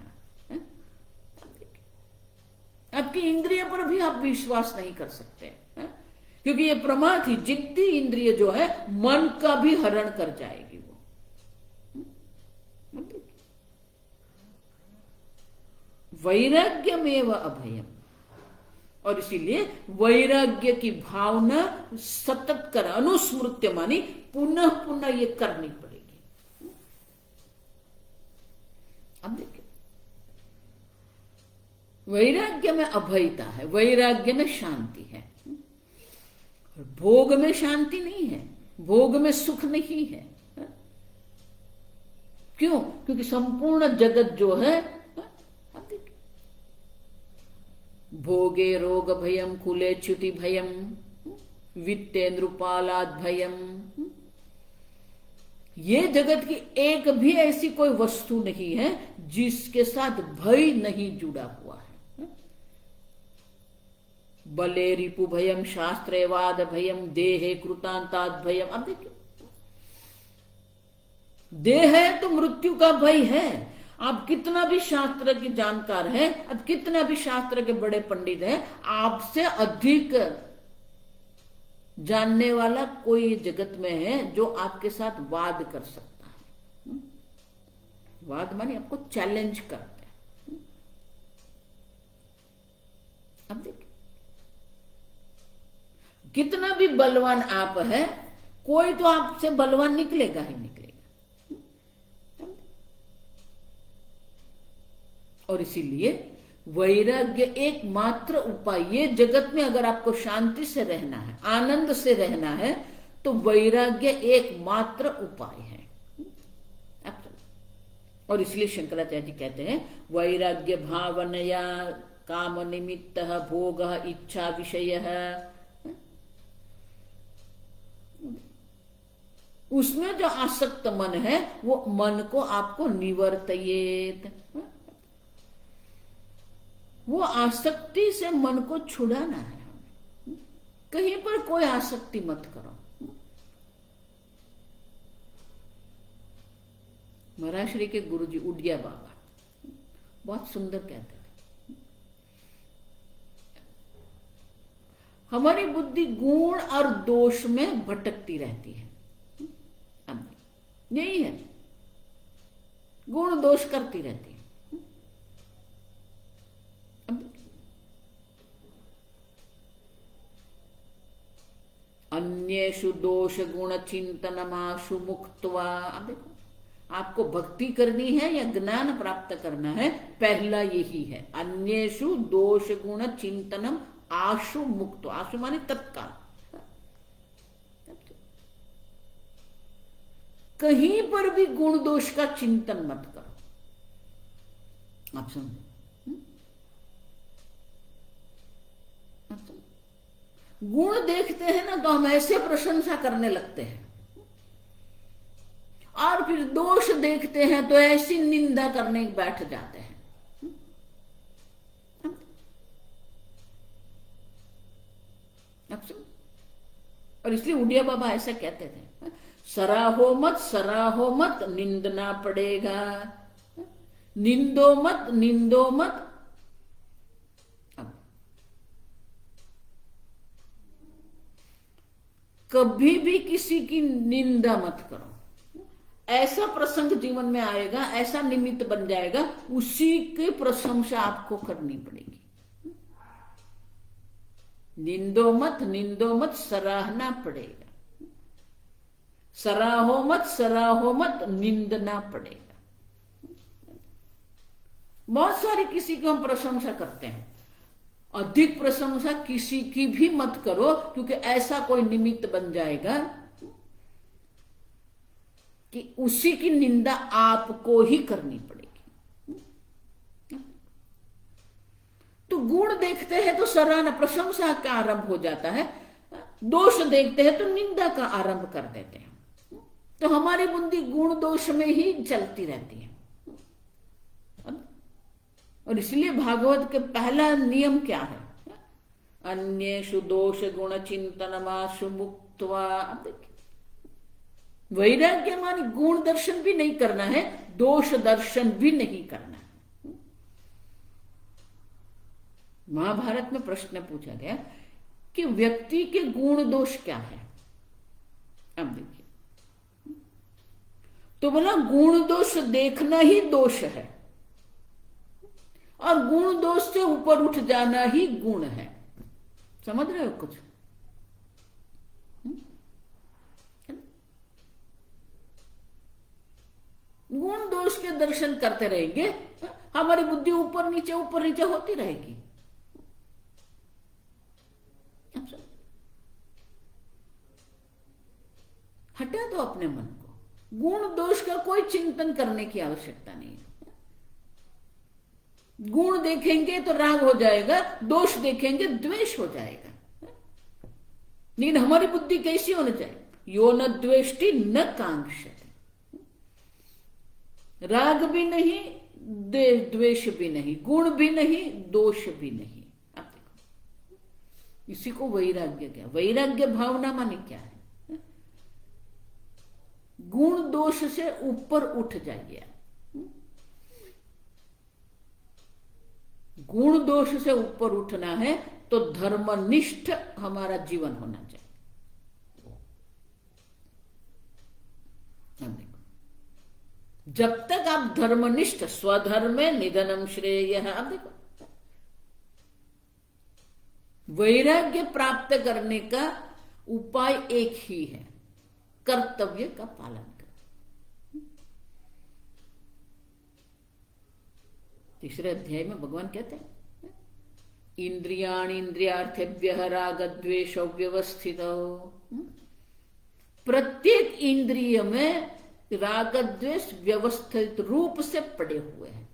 आपकी इंद्रिय पर भी आप विश्वास नहीं कर सकते, क्योंकि ये प्रमाथी जितनी इंद्रिय जो है मन का भी हरण कर जाएगी वो। वैराग्यमेव अभयम। और इसीलिए वैराग्य की भावना सतत कर, अनुस्मृत्य मानी पुनः पुनः ये करनी पड़ेगी। अब देखिए, वैराग्य में अभयता है, वैराग्य में शांति है। भोग में शांति नहीं है, भोग में सुख नहीं है। क्यों? क्योंकि संपूर्ण जगत जो है, भोगे रोग भयम, कुले च्युति भयम, वित्ते नृपालाद भयम। ये जगत की एक भी ऐसी कोई वस्तु नहीं है जिसके साथ भय नहीं जुड़ा हुआ है। बले रिपु भयम, शास्त्रेवाद भयम, देहे कृतांताद भयम। अब देखिए, देह है तो मृत्यु का भय है। आप कितना भी शास्त्र की जानकार है, अब कितना भी शास्त्र के बड़े पंडित हैं, आपसे अधिक जानने वाला कोई जगत में है जो आपके साथ वाद कर सकता है। वाद माने आपको चैलेंज करते हैं। अब देखिए, कितना भी बलवान आप है, कोई तो आपसे बलवान निकलेगा ही निकलेगा। और इसीलिए वैराग्य एकमात्र उपाय, ये जगत में अगर आपको शांति से रहना है, आनंद से रहना है, तो वैराग्य एकमात्र उपाय है। और इसलिए शंकराचार्य जी कहते हैं वैराग्य भावनया काम निमित्त भोग इच्छा विषय है। उसमें जो आसक्त मन है वो मन को आपको निवर्तयेत, वो आसक्ति से मन को छुड़ाना है। कहीं पर कोई आसक्ति मत करो। महाराष्ट्र के गुरुजी उडिया बाबा बहुत सुंदर कहते थे, हमारी बुद्धि गुण और दोष में भटकती रहती है। यही है, गुण दोष करती रहती है। अन्येषु दोष गुण चिंतनमाशु मुक्त्वा। अब देखो, आपको भक्ति करनी है या ज्ञान प्राप्त करना है, पहला यही है, अन्येषु दोष गुण चिंतनम आशु मुक्त। आशु माने तत्काल, कहीं पर भी गुण दोष का चिंतन मत करो। आप समझो, गुण देखते हैं ना तो हम ऐसे प्रशंसा करने लगते हैं, और फिर दोष देखते हैं तो ऐसी निंदा करने बैठ जाते हैं। और इसलिए उडिया बाबा ऐसा कहते थे, सराहो मत निंदना पड़ेगा, निंदो मत। कभी भी किसी की निंदा मत करो। ऐसा प्रसंग जीवन में आएगा, ऐसा निमित्त बन जाएगा, उसी की प्रशंसा आपको करनी पड़ेगी। निंदो मत, सराहना पड़ेगा। सराहो मत, निंदना पड़ेगा। बहुत सारी किसी की हम प्रशंसा करते हैं, अधिक प्रशंसा किसी की भी मत करो, क्योंकि ऐसा कोई निमित्त बन जाएगा कि उसी की निंदा आपको ही करनी पड़ेगी। तो गुण देखते हैं तो सराहना प्रशंसा का आरंभ हो जाता है, दोष देखते हैं तो निंदा का आरंभ कर देते हैं। तो हमारी बुद्धि गुण दोष में ही चलती रहती है। और इसलिए भागवत के पहला नियम क्या है? अन्येषु दोष गुण चिंतनमाशु मुक्त्वा। वैराग्य माने गुण दर्शन भी नहीं करना है, दोष दर्शन भी नहीं करना है। महाभारत में प्रश्न पूछा गया कि व्यक्ति के गुण दोष क्या है। अब देखिए, तो बोला गुण दोष देखना ही दोष है, और गुण दोष से ऊपर उठ जाना ही गुण है। समझ रहे हो कुछ? गुण दोष के दर्शन करते रहेंगे, हमारी बुद्धि ऊपर नीचे होती रहेगी। हटा दो अपने मन को, गुण दोष का कोई चिंतन करने की आवश्यकता नहीं है। गुण देखेंगे तो राग हो जाएगा, दोष देखेंगे द्वेष हो जाएगा। लेकिन हमारी बुद्धि कैसी होनी चाहिए? यो न द्वेष्टि न कांक्षति, राग भी नहीं, द्वेष भी नहीं, गुण भी नहीं, दोष भी नहीं। आप देखो, इसी को वैराग्य क्या? वैराग्य भावना माने क्या है? गुण दोष से ऊपर उठ जाइए। गुण दोष से ऊपर उठना है तो धर्मनिष्ठ हमारा जीवन होना चाहिए। जब तक आप धर्मनिष्ठ, स्वधर्मे निधनम श्रेय, आप देखो, वैराग्य प्राप्त करने का उपाय एक ही है, कर्तव्य का पालन कर। तीसरे अध्याय में भगवान कहते हैं, इंद्रियाणि इंद्रियार्थेभ्यः राग द्वेष व्यवस्थित। प्रत्येक इंद्रिय में राग द्वेष व्यवस्थित रूप से पड़े हुए हैं।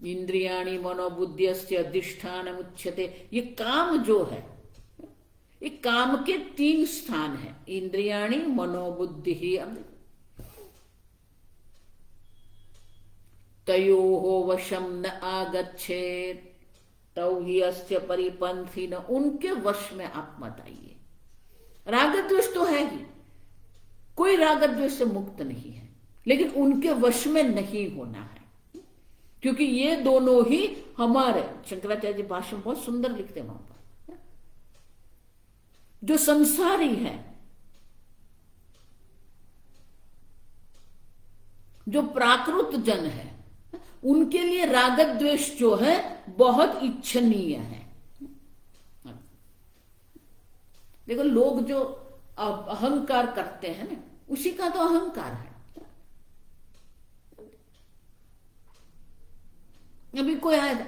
इंद्रियाणि मनोबुद्धिस्य अधिष्ठान उच्यते। ये काम जो है, ये काम के 3 स्थान है, इंद्रियाणि मनोबुद्धि ही। तयोः वशम न आगच्छेत तौ ही अस्य परिपंथी न। उनके वश में आप मत आइए। राग द्वेष तो है ही, कोई राग द्वेष से मुक्त नहीं है, लेकिन उनके वश में नहीं होना है, क्योंकि ये दोनों ही हमारे, शंकराचार्य जी भाषण बहुत सुंदर लिखते हैं वहां पर, जो संसारी है, जो प्राकृत जन है, उनके लिए राग द्वेष जो है बहुत इच्छनीय है। देखो, लोग जो अहंकार करते हैं ना, उसी का तो अहंकार है। अभी कोई आया,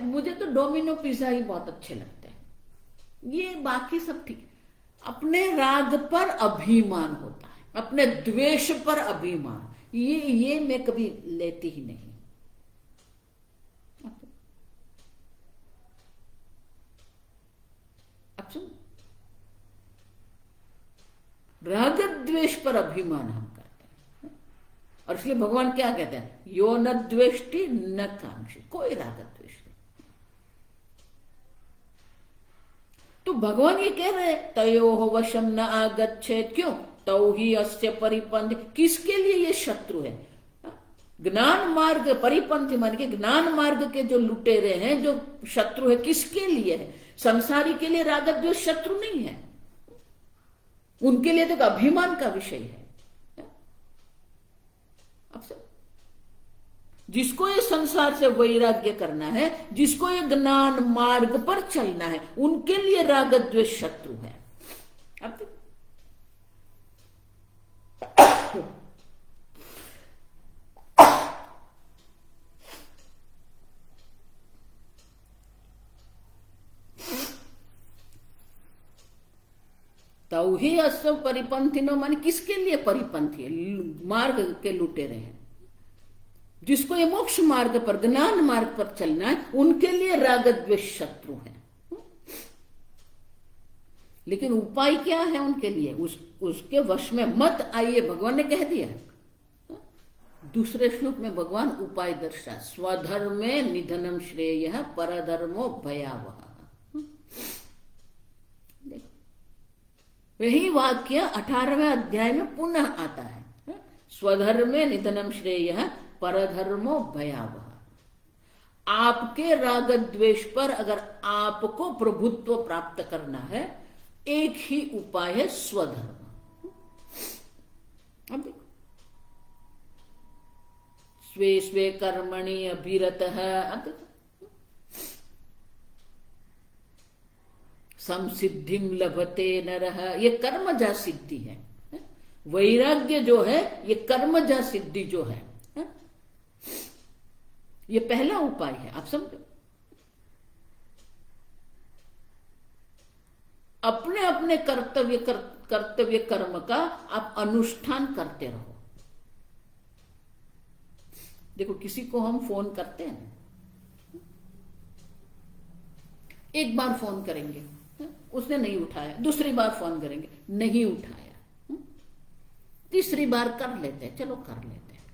मुझे तो डोमिनो पिज्जा ही बहुत अच्छे लगते हैं, ये बाकी सब ठीक। अपने राग पर अभिमान होता है, अपने द्वेष पर अभिमान, ये मैं कभी लेती ही नहीं। अब सुन, राग द्वेष पर अभिमान हम करते हैं, और इसलिए भगवान क्या कहते हैं, यो न द्वेष्टि न कांक्षी, कोई राग द्वेष नहीं। तो भगवान ये कह रहे हैं, तयोः वशम न आगच्छेत्। क्यों? तौ ही अस्य परिपंथी। किसके लिए ये शत्रु है? ज्ञान मार्ग, परिपंथी मान के ज्ञान मार्ग के जो लुटेरे हैं, जो शत्रु है, किसके लिए है? संसारी के लिए राग द्वेष शत्रु नहीं है, उनके लिए तो अभिमान का विषय है। अब सब जिसको ये संसार से वैराग्य करना है, जिसको ये ज्ञान मार्ग पर चलना है, उनके लिए राग द्वेष शत्रु है। अब तो ही अश्व परिपंथी नो, माने किसके लिए परिपंथी है? मार्ग के लुटेरे हैं, जिसको ये मोक्ष मार्ग पर, ज्ञान मार्ग पर चलना है, उनके लिए राग द्वेष शत्रु है। लेकिन उपाय क्या है उनके लिए? उसके वश में मत आइए, भगवान ने कह दिया। दूसरे श्लोक में भगवान उपाय दर्शा, स्वधर्मे निधनम श्रेयः परधर्मो भयावह। वही वाक्य 18वें अध्याय में पुनः आता है, स्वधर्मे निधनम श्रेयः परधर्मो भयावह। आपके राग द्वेष पर अगर आपको प्रभुत्व प्राप्त करना है, एक ही उपाय है, स्वधर्म। अब देखो, स्वे स्वे कर्मणि अभिरतः, अब देखो, संसिद्धिम लभते नरः, ये कर्मजा सिद्धि है। वैराग्य जो है ये कर्मजा सिद्धि जो है, ये पहला उपाय है। आप समझो, अपने अपने कर्तव्य कर्म का आप अनुष्ठान करते रहो। देखो किसी को हम फोन करते हैं, एक बार फोन करेंगे, उसने नहीं उठाया, दूसरी बार फोन करेंगे, नहीं उठाया, तीसरी बार कर लेते हैं, चलो कर लेते हैं,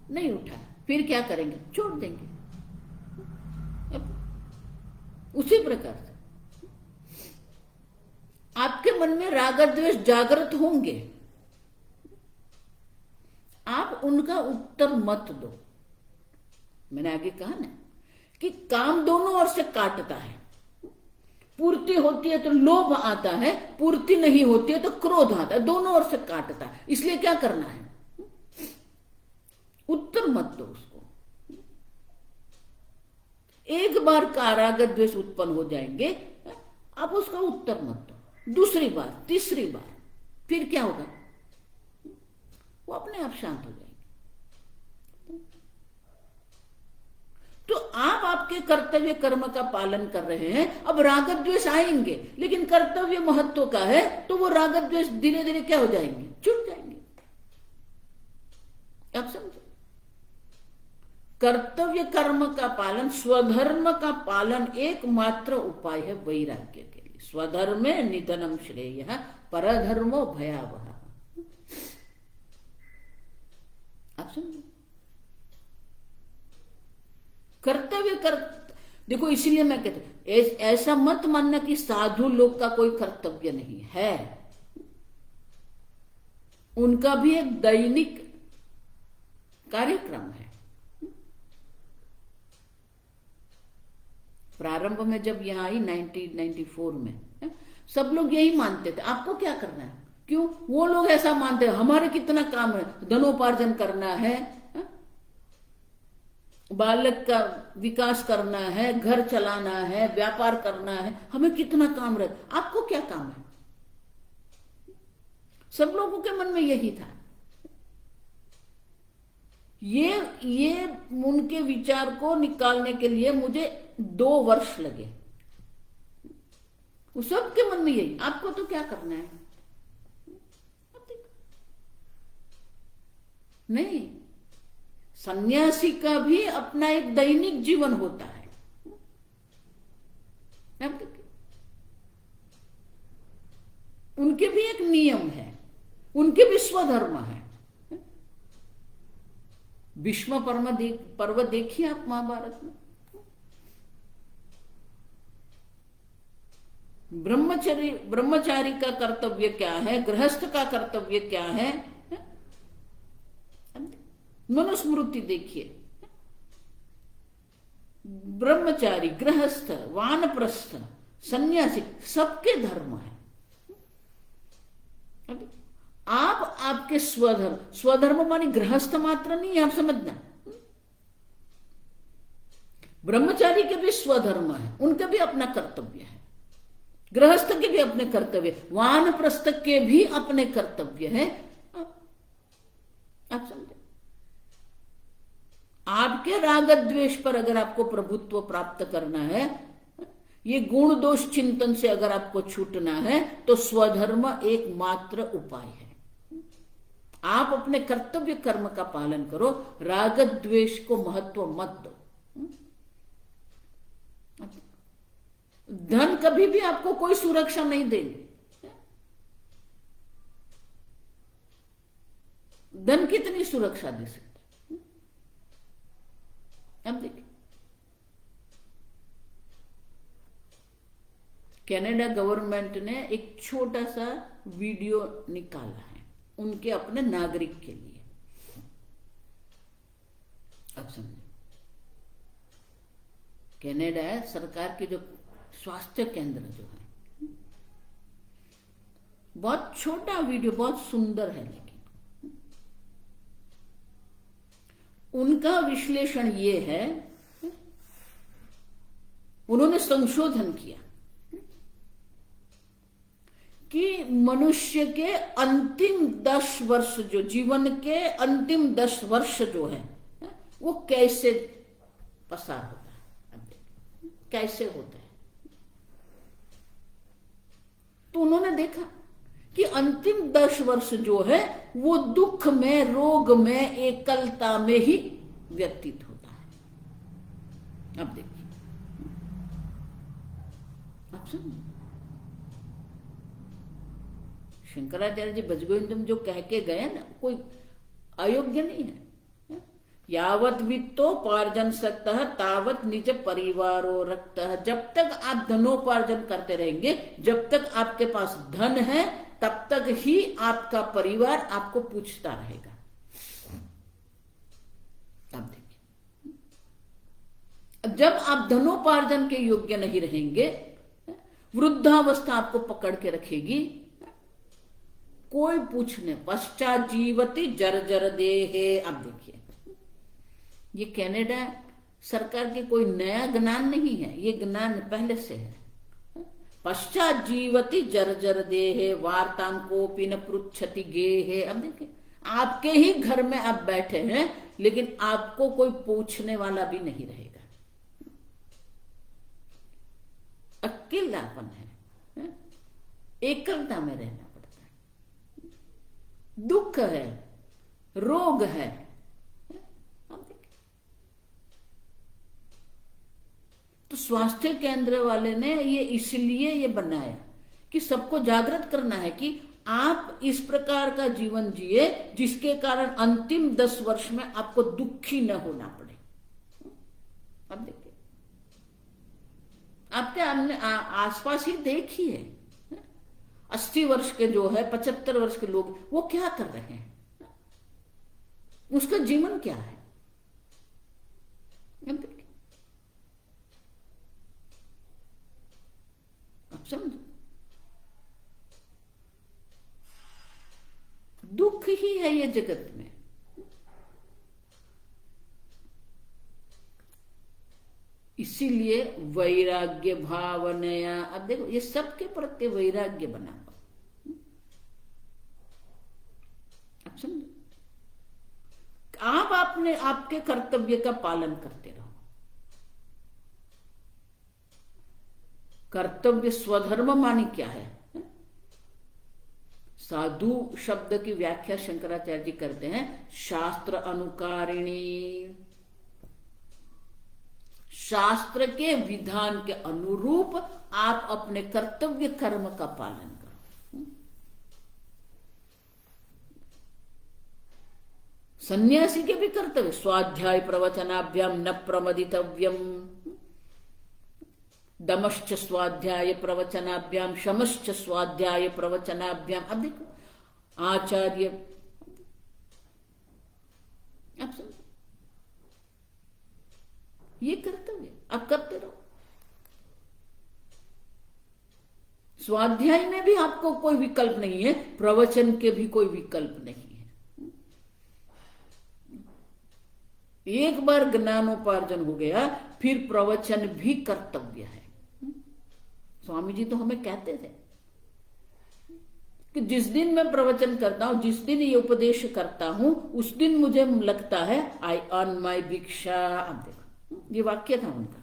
नहीं उठाया, फिर क्या करेंगे, छोड़ देंगे। उसी प्रकार से आपके मन में राग द्वेष जागृत होंगे, आप उनका उत्तर मत दो। मैंने आगे कहा ना कि काम दोनों ओर से काटता है, पूर्ति होती है तो लोभ आता है, पूर्ति नहीं होती है तो क्रोध आता है, दोनों ओर से काटता है। इसलिए क्या करना है, उत्तर मत दो उसको। एक बार राग द्वेष उत्पन्न हो जाएंगे, आप उसका उत्तर मत दो, दूसरी बार, तीसरी बार, फिर क्या होगा, वो अपने आप शांत हो जाएंगे। तो आप आपके कर्तव्य कर्म का पालन कर रहे हैं, अब राग द्वेष आएंगे, लेकिन कर्तव्य महत्व का है तो वो राग द्वेष धीरे धीरे क्या हो जाएंगे, छूट जाएंगे। आप समझो, कर्तव्य कर्म का पालन, स्वधर्म का पालन एकमात्र उपाय है वैराग्य के लिए। स्वधर्मे निधनम श्रेयः परधर्मो भयावह। आप समझो, कर्तव्य देखो, इसीलिए मैं कहती हूं ऐसा मत मानना कि साधु लोग का कोई कर्तव्य नहीं है, उनका भी एक दैनिक कार्यक्रम है। प्रारंभ में जब यहां आई 1994 में, सब लोग यही मानते थे, आपको क्या करना है, क्यों वो लोग ऐसा मानते हैं, हमारे कितना काम है, धनोपार्जन करना है, बालक का विकास करना है, घर चलाना है, व्यापार करना है, हमें कितना काम रहता, आपको क्या काम है। सब लोगों के मन में यही था। ये उनके विचार को निकालने के लिए मुझे 2 वर्ष लगे। वो सबके मन में यही, आपको तो क्या करना है, नहीं, सन्यासी का भी अपना एक दैनिक जीवन होता है। उनके भी एक नियम है, उनके भी स्वधर्म है। भीष्म पर्व देखिए आप महाभारत में, ब्रह्मचारी का कर्तव्य क्या है, गृहस्थ का कर्तव्य क्या है, मनुस्मृति देखिए, ब्रह्मचारी, गृहस्थ, वानप्रस्थ, सन्यासी, सबके धर्म है। आप आपके स्वधर्म मानी गृहस्थ मात्र नहीं, आप समझना, ब्रह्मचारी के भी स्वधर्म है, उनका भी अपना कर्तव्य है, गृहस्थ के भी अपने कर्तव्य, वानप्रस्थ के भी अपने कर्तव्य है। आप समझे, आपके राग द्वेष पर अगर आपको प्रभुत्व प्राप्त करना है, ये गुण दोष चिंतन से अगर आपको छूटना है, तो स्वधर्म एकमात्र उपाय है। आप अपने कर्तव्य कर्म का पालन करो, राग द्वेष को महत्व मत दो। धन कभी भी आपको कोई सुरक्षा नहीं देंगे। धन कितनी सुरक्षा दे सकते, अब देखिए, कनाडा गवर्नमेंट ने एक छोटा सा वीडियो निकाला है उनके अपने नागरिक के लिए। अब समझे, कनाडा सरकार के जो स्वास्थ्य केंद्र जो है, बहुत छोटा वीडियो, बहुत सुंदर है, लेकिन उनका विश्लेषण ये है, उन्होंने संशोधन किया कि मनुष्य के अंतिम 10 वर्ष, जो जीवन के अंतिम 10 वर्ष जो है, वो कैसे पसार होता है, कैसे होता है। तो उन्होंने देखा कि अंतिम 10 वर्ष जो है वो दुख में, रोग में, एकलता में ही व्यतीत होता है। अब देखिए, आप सुनिए, शंकराचार्य जी भजगोविंदम जो कह के गए ना, कोई अयोग्य नहीं है। यावत वित्तोपार्जन सकता तावत निज परिवारो रखता। जब तक आप धनोपार्जन करते रहेंगे, जब तक आपके पास धन है, तब तक ही आपका परिवार आपको पूछता रहेगा। अब देखिए, जब आप धनोपार्जन के योग्य नहीं रहेंगे, वृद्धावस्था आपको पकड़ के रखेगी, कोई पूछने, पश्चात जीवती जर्जर देहे। अब देखिए, ये कनाडा सरकार के कोई नया ज्ञान नहीं है, ये ज्ञान पहले से है। पश्चात जीवती जर्जर देहे वार्तांकोपि न पृच्छति गेहे। अब देखिए, आपके ही घर में आप बैठे हैं, लेकिन आपको कोई पूछने वाला भी नहीं रहेगा। अकेलापन है, एकलता में रहना पड़ता है, दुख है, रोग है। तो स्वास्थ्य केंद्र वाले ने ये इसलिए ये बनाया कि सबको जागृत करना है कि आप इस प्रकार का जीवन जिए जिसके कारण अंतिम 10 वर्ष में आपको दुखी न होना पड़े। अब देखिए, आपके आसपास ही देखिए, 80 वर्ष के जो है, 75 वर्ष के लोग, वो क्या कर रहे हैं, उसका जीवन क्या है। आप समझो, दुख ही है ये जगत में। इसीलिए वैराग्य भावनया। अब देखो, ये सबके प्रति वैराग्य बना हुआ। आप समझो, आप अपने आपके कर्तव्य का पालन करते रहो। कर्तव्य स्वधर्म मानी क्या है? साधु शब्द की व्याख्या शंकराचार्य जी करते हैं, शास्त्र अनुकारिणी, शास्त्र के विधान के अनुरूप आप अपने कर्तव्य कर्म का पालन करो। सन्यासी के भी कर्तव्य, स्वाध्याय प्रवचनाभ्याम न प्रमदितव्यम, दमश्च स्वाध्याय प्रवचनाभ्याम, शमश्च स्वाध्याय प्रवचनाभ्याम। अब देखो, आचार्य, आप समझो, ये कर्तव्य आप करते रहो। स्वाध्याय में भी आपको कोई विकल्प नहीं है, प्रवचन के भी कोई विकल्प नहीं है। एक बार ज्ञानोपार्जन हो गया, फिर प्रवचन भी कर्तव्य है। स्वामी जी तो हमें कहते थे कि जिस दिन मैं प्रवचन करता हूं, जिस दिन ये उपदेश करता हूं, उस दिन मुझे लगता है आई अर्न माई भिक्षा। अब देखो, ये वाक्य था उनका,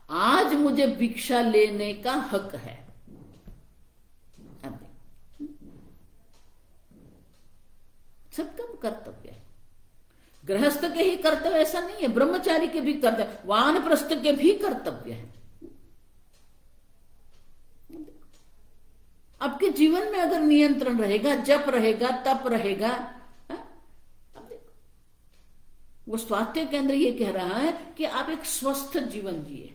आज मुझे भिक्षा लेने का हक है। अब देखो, सबका कर्तव्य है। गृहस्थ के ही कर्तव्य ऐसा नहीं है, ब्रह्मचारी के भी कर्तव्य, वानप्रस्थ के भी कर्तव्य है। आपके जीवन में अगर नियंत्रण रहेगा, जप रहेगा, तप रहेगा, वो स्वास्थ्य केंद्र ये कह रहा है कि आप एक स्वस्थ जीवन जिए,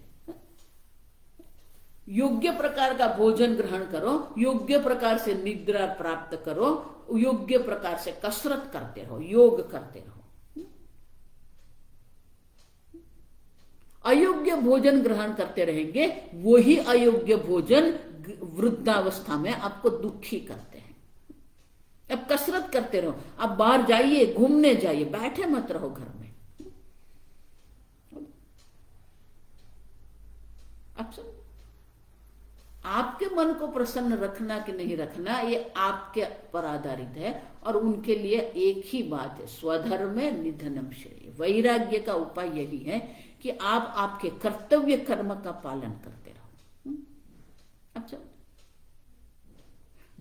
योग्य प्रकार का भोजन ग्रहण करो, योग्य प्रकार से निद्रा प्राप्त करो, योग्य प्रकार से कसरत करते रहो, योग करते रहो। अयोग्य भोजन ग्रहण करते रहेंगे, वही अयोग्य भोजन वृद्धावस्था में आपको दुखी करते हैं। अब कसरत करते रहो, अब बाहर जाइए, घूमने जाइए, बैठे मत रहो घर में। अब सब आपके मन को प्रसन्न रखना कि नहीं रखना, ये आपके पर आधारित है। और उनके लिए एक ही बात है, स्वधर्मे निधनम श्रेय। वैराग्य का उपाय यही है कि आप आपके कर्तव्य कर्म का पालन करते रहो। अच्छा,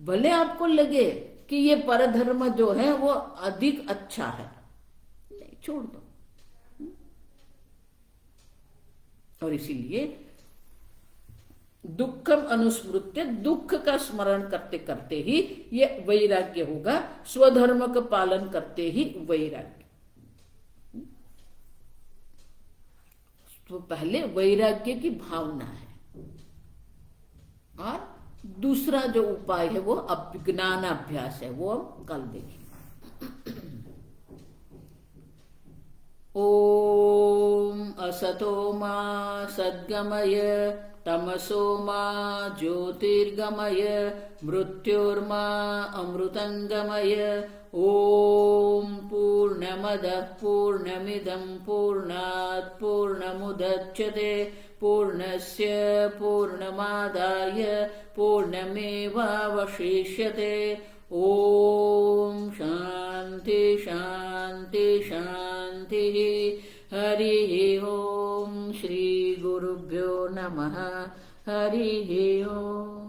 भले आपको लगे कि ये परधर्म जो है वो अधिक अच्छा है, नहीं, छोड़ दो। और इसीलिए दुखम अनुस्मृत्य, दुख का स्मरण करते करते ही ये वैराग्य होगा, स्वधर्म का पालन करते ही वैराग्य। तो पहले वैराग्य की भावना है, और दूसरा जो उपाय है वो ज्ञानाभ्यास है, वो हम कल देखेंगे। ओम असतो मा सद्गमय तमसो मा ज्योतिर्गमय मृत्योर्मा अमृतंगमय। ओम पूर्णमदः पूर्णमिदं पूर्णात् पूर्णमुदच्यते पूर्णस्य पूर्णमादाय पूर्णमेवावशिष्यते। ओम शांति शांति शांति। हरि ओम। श्री गुरुभ्यो नमः। हरि ओम।